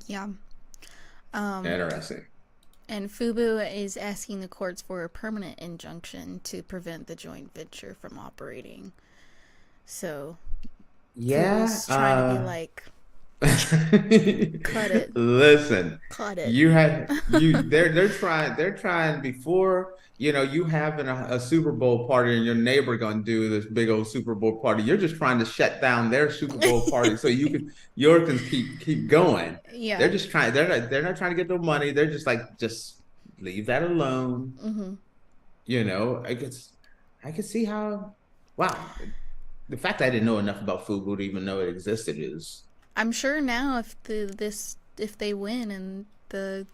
Yeah. Interesting. And Fubo is asking the courts for a permanent injunction to prevent the joint venture from operating. So, yeah, Fubo's trying to be like, cut it. Listen, Cut it. They're trying before, you having a Super Bowl party and your neighbor gonna do this big old Super Bowl party. You're just trying to shut down their Super Bowl party so yours can keep going. Yeah. They're just trying. They're not trying to get no money. They're just like, just leave that alone. Mm-hmm. I could see how. Wow, the fact that I didn't know enough about Fubo to even know it existed is. I'm sure now if if they win and the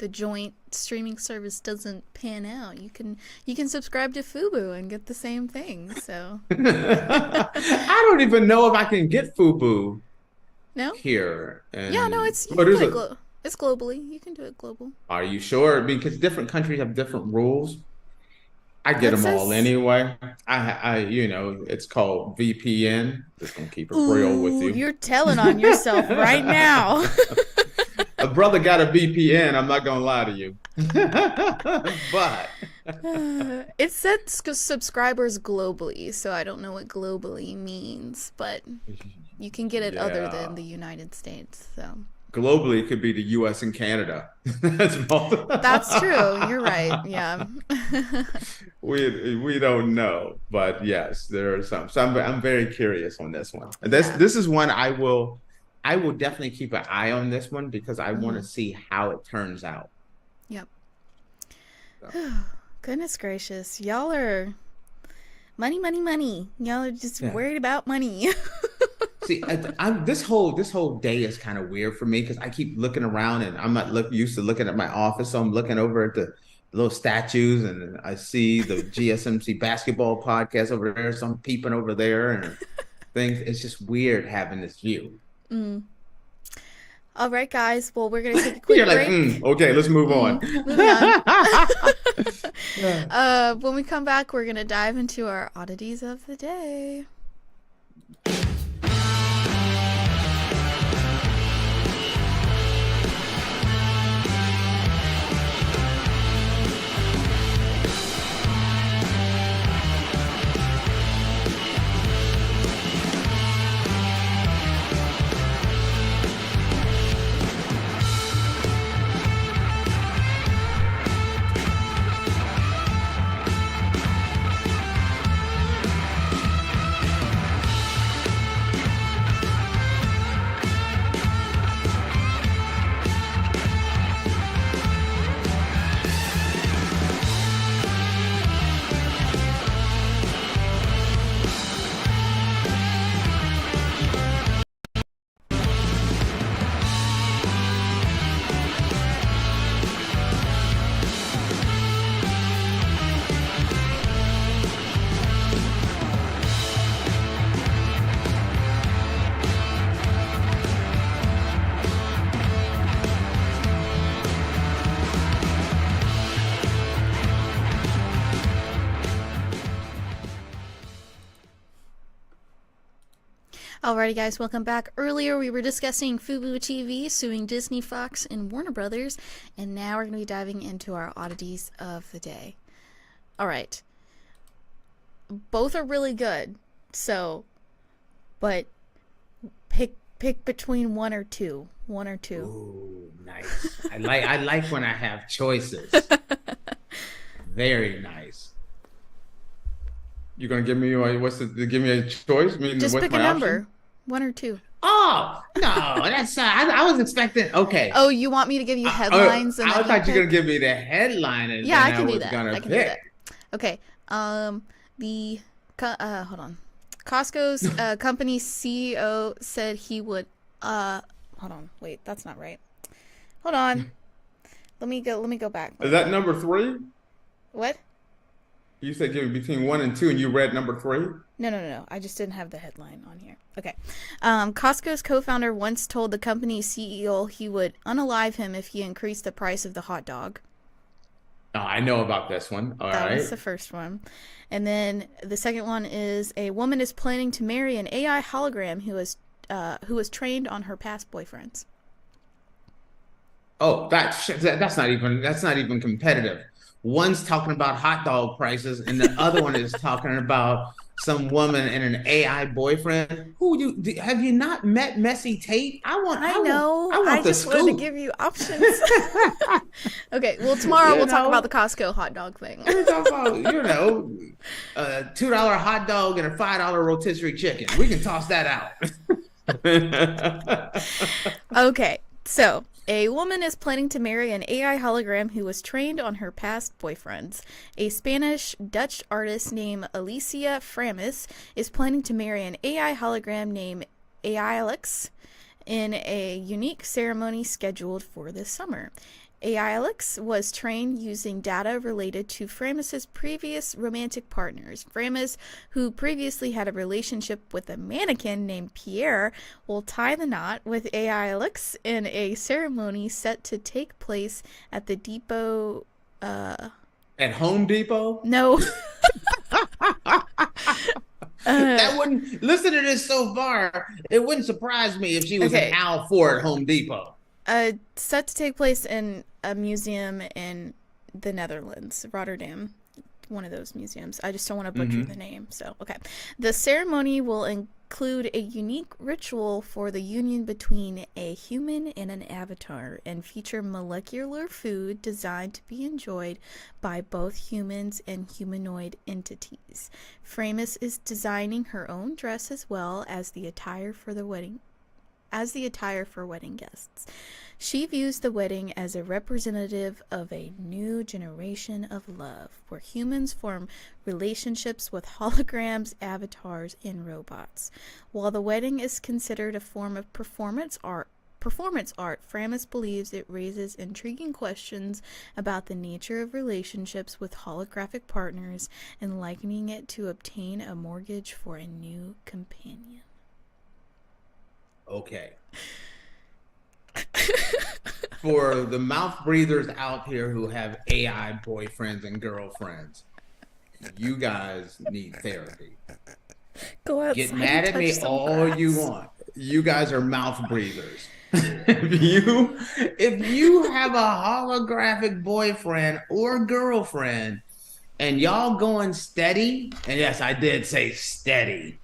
joint streaming service doesn't pan out, you can subscribe to Fubo and get the same thing. So I don't even know if I can get Fubo. No? Here. Yeah, no, it's globally. You can do it global. Are you sure? Because different countries have different rules. I get them all anyway. It's called VPN. Just gonna keep it real with you. You're telling on yourself right now. A brother got a VPN. I'm not gonna lie to you. But it said subscribers globally, so I don't know what globally means, but you can get it other than the United States. So globally, it could be the U.S. and Canada. That's true. You're right. Yeah. we don't know, but yes, there are some. So I'm very curious on this one. This is one I will definitely keep an eye on this one because I want to see how it turns out. Yep. So. Goodness gracious, y'all are money. Y'all are just worried about money. See, this whole day is kind of weird for me because I keep looking around and I'm not used to looking at my office, so I'm looking over at the little statues and I see the GSMC basketball podcast over there, so I'm peeping over there and things. It's just weird having this view. All right, guys. Well, we're gonna take a quick break. Okay, let's move on. Moving on. When we come back, we're gonna dive into our oddities of the day. Alrighty guys, welcome back. Earlier we were discussing FuboTV suing Disney, Fox, and Warner Brothers, and now we're going to be diving into our oddities of the day. Alright. Both are really good, so but pick between one or two. Ooh, nice. I like when I have choices. Very nice. You're gonna give me give me a choice? Just pick a number, 1 or 2. Oh no, that's I was expecting. Okay. Oh, you want me to give you headlines? I thought you were gonna give me the headline. And yeah, then I can do was that. gonna I can pick. do that. Okay. Hold on. Costco's company CEO said he would. Hold on. Wait, that's not right. Hold on. Let me go back. Is that number 3? What? You said give me between 1 and 2, and you read number 3? No. I just didn't have the headline on here. Okay. Costco's co-founder once told the company's CEO he would unalive him if he increased the price of the hot dog. Oh, I know about this one. All right. That was the first one. And then the second one is a woman is planning to marry an AI hologram who was trained on her past boyfriends. Oh, that's not even competitive. One's talking about hot dog prices, and the other one is talking about some woman and an AI boyfriend. Have you not met Messy Tate? I want I just wanted to give you options. Okay, well tomorrow we'll talk about the Costco hot dog thing. We're talking about, a $2 hot dog and a $5 rotisserie chicken. We can toss that out. Okay, so a woman is planning to marry an AI hologram who was trained on her past boyfriends. A Spanish-Dutch artist named Alicia Framis is planning to marry an AI hologram named Alex in a unique ceremony scheduled for this summer. Alex was trained using data related to Framis's previous romantic partners. Framis, who previously had a relationship with a mannequin named Pierre, will tie the knot with Alex in a ceremony set to take place at the depot. At Home Depot? No. That wouldn't listen to this so far. It wouldn't surprise me if she was an Al Ford at Home Depot. Set to take place in a museum in the Netherlands, Rotterdam, one of those museums. I just don't want to butcher the name. So, okay. The ceremony will include a unique ritual for the union between a human and an avatar and feature molecular food designed to be enjoyed by both humans and humanoid entities. Framis is designing her own dress as well as the attire for the wedding. Guests. She views the wedding as a representative of a new generation of love, where humans form relationships with holograms, avatars, and robots. While the wedding is considered a form of performance art, Framis believes it raises intriguing questions about the nature of relationships with holographic partners and likening it to obtain a mortgage for a new companion. Okay. For the mouth breathers out here who have AI boyfriends and girlfriends, you guys need therapy. Go outside. Get mad at me all you want. You guys are mouth breathers. If you have a holographic boyfriend or girlfriend and y'all going steady, and yes, I did say steady.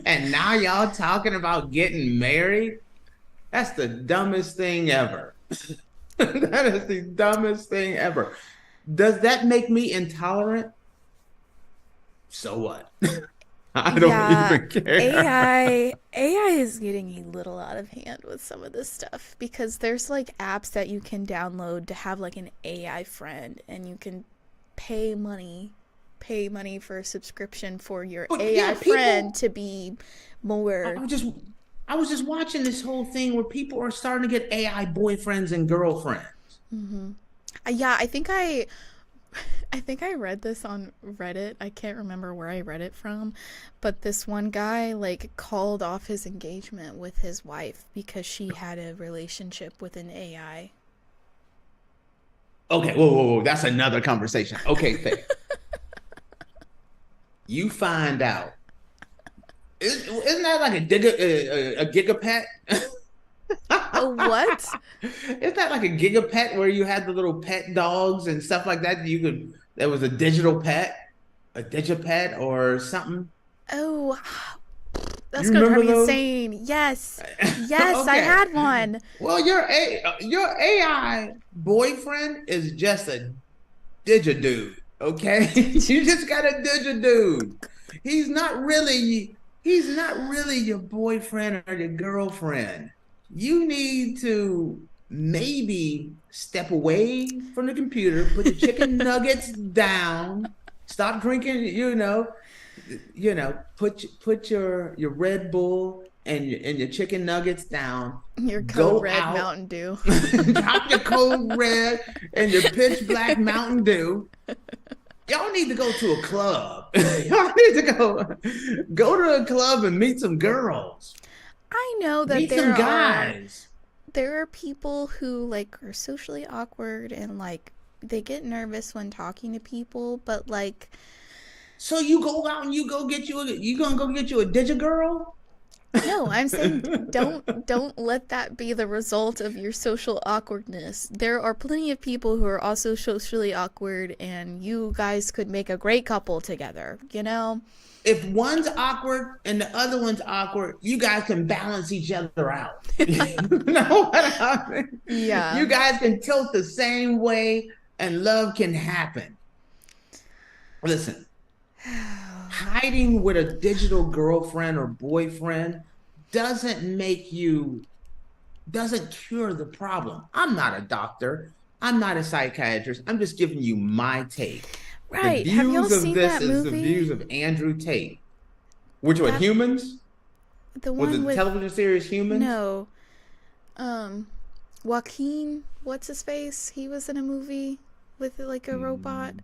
And now y'all talking about getting married? That's the dumbest thing ever. That is the dumbest thing ever. Does that make me intolerant? So what? I don't even care. AI is getting a little out of hand with some of this stuff because there's like apps that you can download to have like an AI friend, and you can pay money for a subscription for your AI friend to be more. I was just watching this whole thing where people are starting to get AI boyfriends and girlfriends. Yeah, I think I read this on Reddit. I can't remember where I read it from, but this one guy like called off his engagement with his wife because she had a relationship with an AI. Okay, whoa, that's another conversation. Okay, Faith. You find out. Isn't that like a gigapet? A what? Isn't that like a gigapet where you had the little pet dogs and stuff like that? That was a digital pet, a digipet or something. Oh, that's You gonna drive me remember those? insane. Yes, yes, I Okay. had one. Well, your AI boyfriend is just a digidude, okay? You just got a digidude. He's not really your boyfriend or your girlfriend. You need to maybe step away from the computer, put the chicken nuggets down, stop drinking, put your Red Bull and your chicken nuggets down. Your Go Code Red out. Mountain Dew. Drop your Code Red and your pitch black Mountain Dew. Y'all need to go to a club. Y'all need to go to a club and meet some girls. I know that Meet there some are guys. people who like are socially awkward and like they get nervous when talking to people, but like So you go out and you gonna go get you a digigirl? no, I'm saying don't let that be the result of your social awkwardness. There are plenty of people who are also socially awkward and you guys could make a great couple together, you know? If one's awkward and the other one's awkward, you guys can balance each other out. You know what I mean? Yeah. You guys can tilt the same way and love can happen. Listen, hiding with a digital girlfriend or boyfriend doesn't cure the problem. I'm not a doctor. I'm not a psychiatrist. I'm just giving you my take. Right. The Have y'all views of seen this that is movie? the views of Andrew Tate. Which one? That- Humans? The Was one it the with television series Humans? no. Joaquin, what's his face? He was in a movie with like a robot.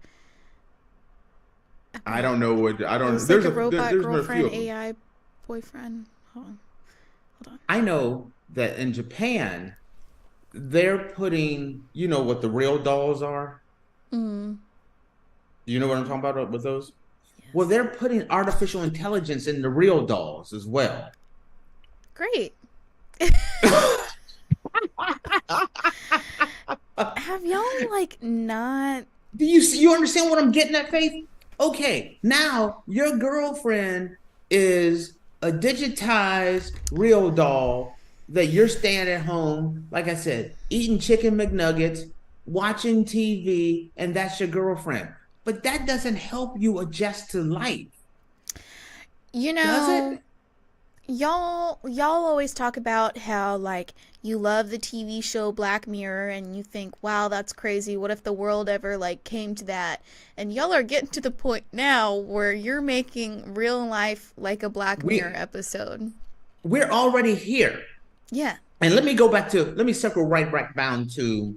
I don't know what I It don't. was There's like a robot there's been a few girlfriend, of them. AI boyfriend. Hold on. I know that in Japan, they're putting. You know what the real dolls are? Mm. You know what I'm talking about with those? Well, they're putting artificial intelligence in the real dolls as well. Great. Have y'all like not? Do you understand what I'm getting at, Faith? Okay, now your girlfriend is a digitized real doll that you're staying at home, like I said, eating chicken McNuggets, watching TV, and that's your girlfriend. But that doesn't help you adjust to life. You Does know, it? y'all always talk about how like you love the TV show Black Mirror and you think, wow, that's crazy. What if the world ever like came to that? And y'all are getting to the point now where you're making real life like a Black Mirror episode. We're already here. Yeah. And let me circle right back down to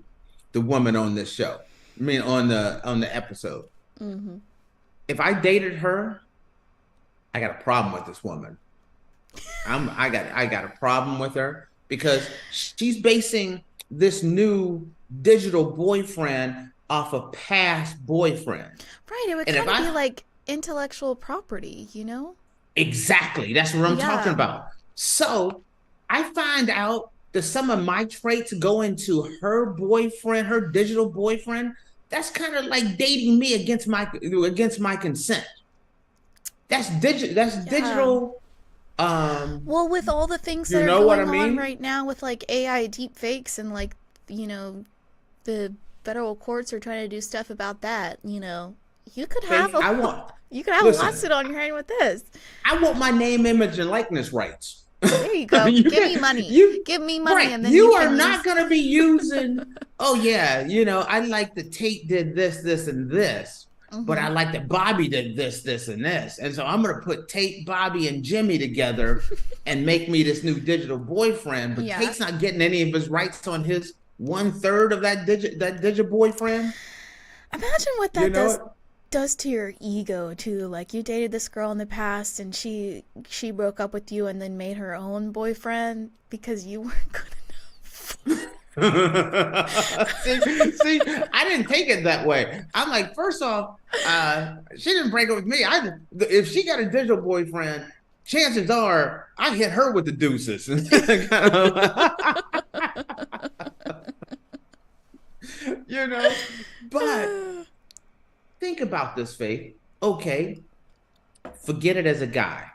the woman on this show. I mean, on the episode. Mm-hmm. If I dated her, I got a problem with this woman. I got a problem with her because she's basing this new digital boyfriend off a past boyfriend. Right. It would And if kind of I- be like intellectual property, you know? Exactly. That's what I'm Yeah. talking about. So I find out that some of my traits go into her boyfriend, her digital boyfriend. That's kind of like dating me against my consent. That's digital. Well, with all the things You that know are what going I mean? on right now with like AI deep fakes and like, you know, the federal courts are trying to do stuff about that, you know. You could have a listen. lawsuit on your hand with this. I want my name, image, and likeness rights. There you go. You Give can- me money. you- Give me money, Right. and then you can are not use- going to be using, oh yeah, you know, I like that Tate did this, and this, but I like that Bobby did this, and this. And so I'm going to put Tate, Bobby, and Jimmy together and make me this new digital boyfriend. But Yeah. Tate's not getting any of his rights on his 1/3 of that digital boyfriend. Imagine what that You know does to your ego too. Like you dated this girl in the past and she broke up with you and then made her own boyfriend because you weren't good enough. see, I didn't take it that way. I'm like, first off, she didn't break up with me. If she got a digital boyfriend, chances are I hit her with the deuces. You know, but think about this, Faith. Okay, Forget it as a guy.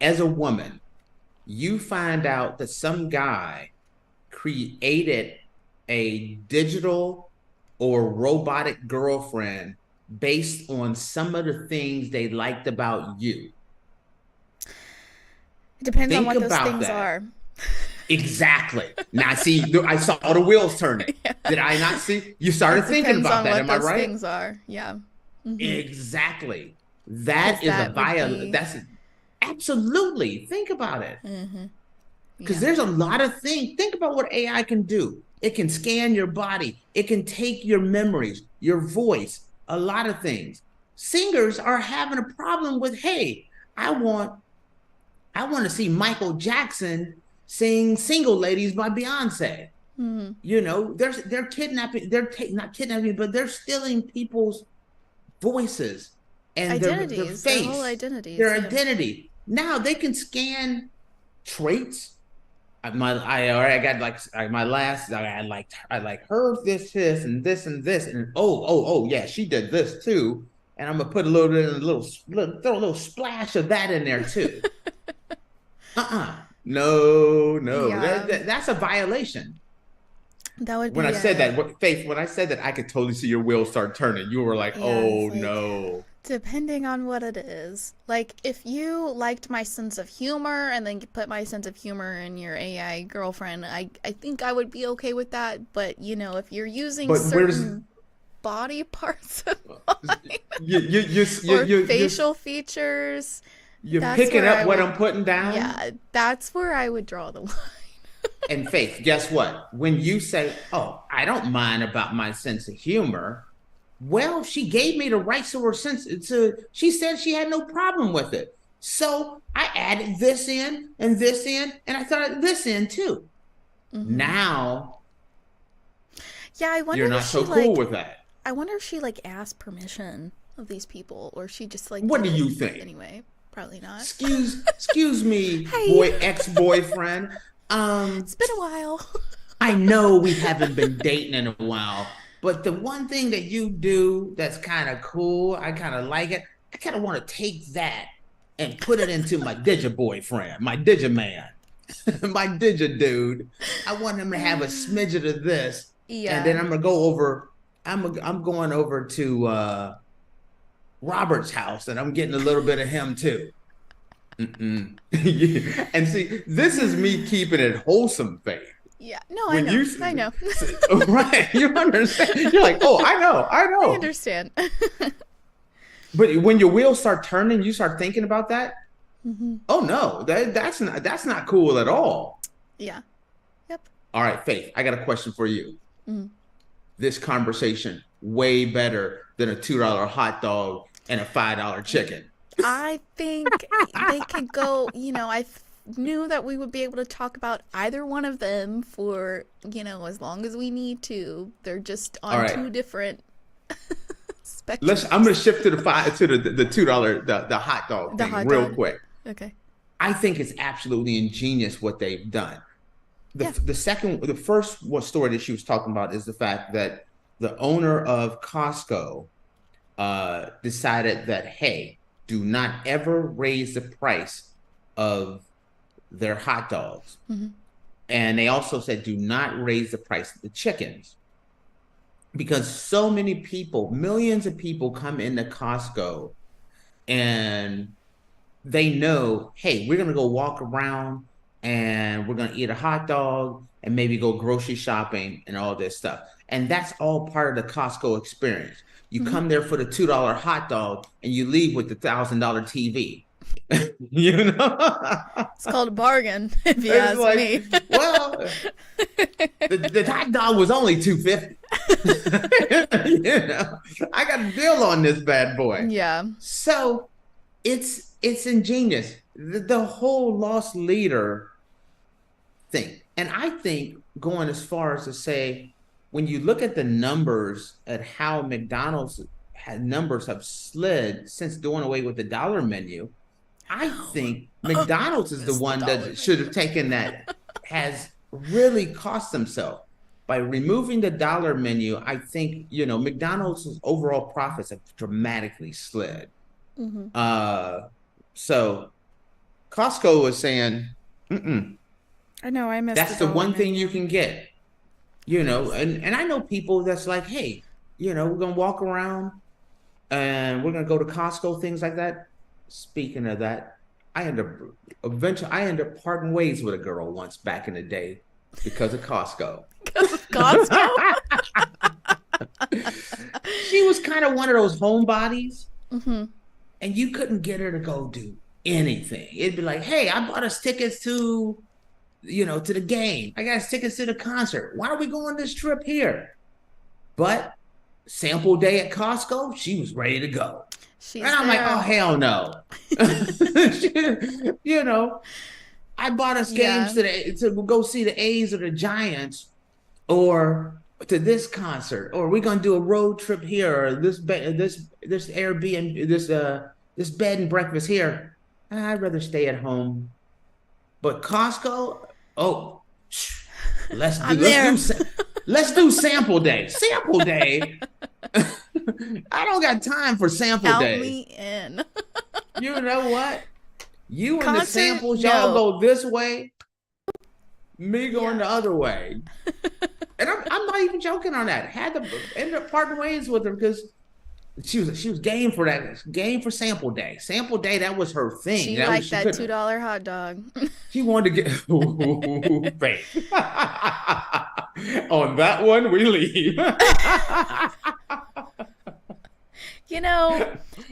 As a woman, you find out that some guy created a digital or robotic girlfriend based on some of the things they liked about you. It depends on what those things are. Exactly. Now, see, I saw the wheels turning. Yeah. Did I not see? You started thinking about that. Am I right? What those things are. Yeah. Exactly. That is a violation. That's absolutely. Think about it. Because there's a lot of things. Think about what AI can do. It can scan your body. It can take your memories, your voice, a lot of things. Singers are having a problem with, hey, I want to see Michael Jackson sing "Single Ladies" by Beyonce. You know, they're kidnapping. Not kidnapping, but they're stealing people's voices and identities, their face, their whole identities, their identity. Now they can scan traits. I like her, this, and this, and this, and oh, yeah, she did this too, and I'm gonna put a little bit, throw a little splash of that in there too. No, yeah. That's a violation. That would be when I said that, Faith. When I said that, I could totally see your wheels start turning. You were like, "Oh no!" Depending on what it is, like if you liked my sense of humor and then you put my sense of humor in your AI girlfriend, I think I would be okay with that. But you know, if you're using certain body parts of mine, or facial features. You're picking up what I'm putting down? Yeah, that's where I would draw the line. And Faith, guess what? When you say, oh, I don't mind about my sense of humor, well, she gave me the rights to her sense. She said she had no problem with it. So I added this in, and I thought this in too. Now, yeah, I wonder you're not so cool with that. I wonder if she asked permission of these people, or she just What do you think? Anyway. Probably not. Excuse me, hey. Ex-boyfriend. It's been a while. I know we haven't been dating in a while, but the one thing that you do that's kind of cool, I kind of like it. I kind of want to take that and put it into my boyfriend, my man, my dude. I want him to have a smidget of this, and then I'm gonna go over. I'm going over to Robert's house, and I'm getting a little bit of him too. And see, this is me keeping it wholesome, Faith. Yeah, no, I know. Right, you understand? You're like, oh, I know. I understand. But when your wheels start turning, you start thinking about that. Oh no, that's not cool at all. Yeah. Yep. All right, Faith, I got a question for you. This conversation way better than a $2 hot dog and a $5 chicken. I think they could go, I knew that we would be able to talk about either one of them for, as long as we need to. They're just on two different spectrums. I'm going to shift to the $2, the hot dog thing real quick. Okay. I think it's absolutely ingenious what they've done. The first story that she was talking about is the fact that the owner of Costco decided that, hey, do not ever raise the price of their hot dogs. And they also said, do not raise the price of the chickens. Because so many people, millions of people come into Costco and they know, hey, we're going to go walk around and we're going to eat a hot dog and maybe go grocery shopping and all this stuff. And that's all part of the Costco experience. You come there for the $2 hot dog and you leave with the $1,000 TV. You know? It's called a bargain, if you ask me. Well, the hot dog was only $2.50. I got a deal on this bad boy. Yeah. So it's ingenious. The whole lost leader thing. And I think going as far as to say, when you look at the numbers at how McDonald's numbers have slid since doing away with the dollar menu, I think McDonald's is the one that should have taken that, has really cost themselves. By removing the dollar menu, I think, McDonald's overall profits have dramatically slid. So Costco was saying, I know, I missed that's the one thing you can get, and I know people that's like, hey, we're going to walk around and we're going to go to Costco, things like that. Speaking of that, I end up parting ways with a girl once back in the day because of Costco. Costco? She was kind of one of those homebodies, and you couldn't get her to go do anything. It'd be like, hey, I bought us tickets to the game. I got us tickets to the concert. Why are we going this trip here? But sample day at Costco, she was ready to go. And I'm like, oh, hell no. I bought us games to go see the A's or the Giants, or to this concert, or we're gonna do a road trip here, or this Airbnb, this bed and breakfast here. I'd rather stay at home. But Costco, let's do sample day. Sample day. I don't got time for sample day. Count me in. You know what? You and the samples, y'all go this way. Me going the other way. And I'm not even joking on that. Had to end up parting ways with her because she was game for that. Game for sample day. Sample day, that was her thing. She liked that $2 hot dog. She wanted to get Faith. On that one, we leave.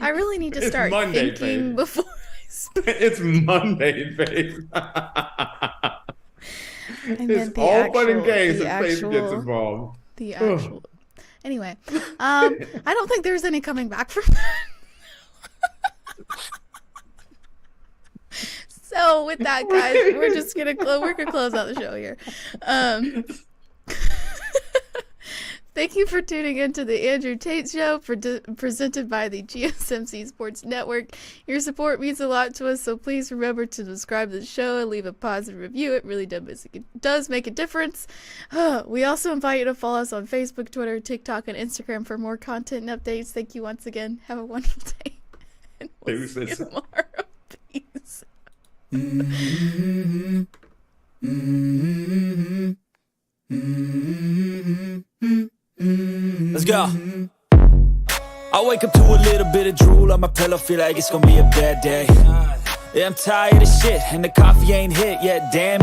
I really need to start thinking before I speak. It's Monday, Faith. It's all fun and games if Faith gets involved. The actual. Anyway, I don't think there's any coming back from that. So with that, guys, we're gonna close out the show here. Thank you for tuning into the Andrew Tate Show, presented by the GSMC Sports Network. Your support means a lot to us, so please remember to subscribe to the show and leave a positive review. It really does make a difference. We also invite you to follow us on Facebook, Twitter, TikTok, and Instagram for more content and updates. Thank you once again. Have a wonderful day. And we'll see you tomorrow. Peace. Let's go. I wake up to a little bit of drool on my pillow, feel like it's gonna be a bad day. Yeah, I'm tired of shit, and the coffee ain't hit yet, damn it.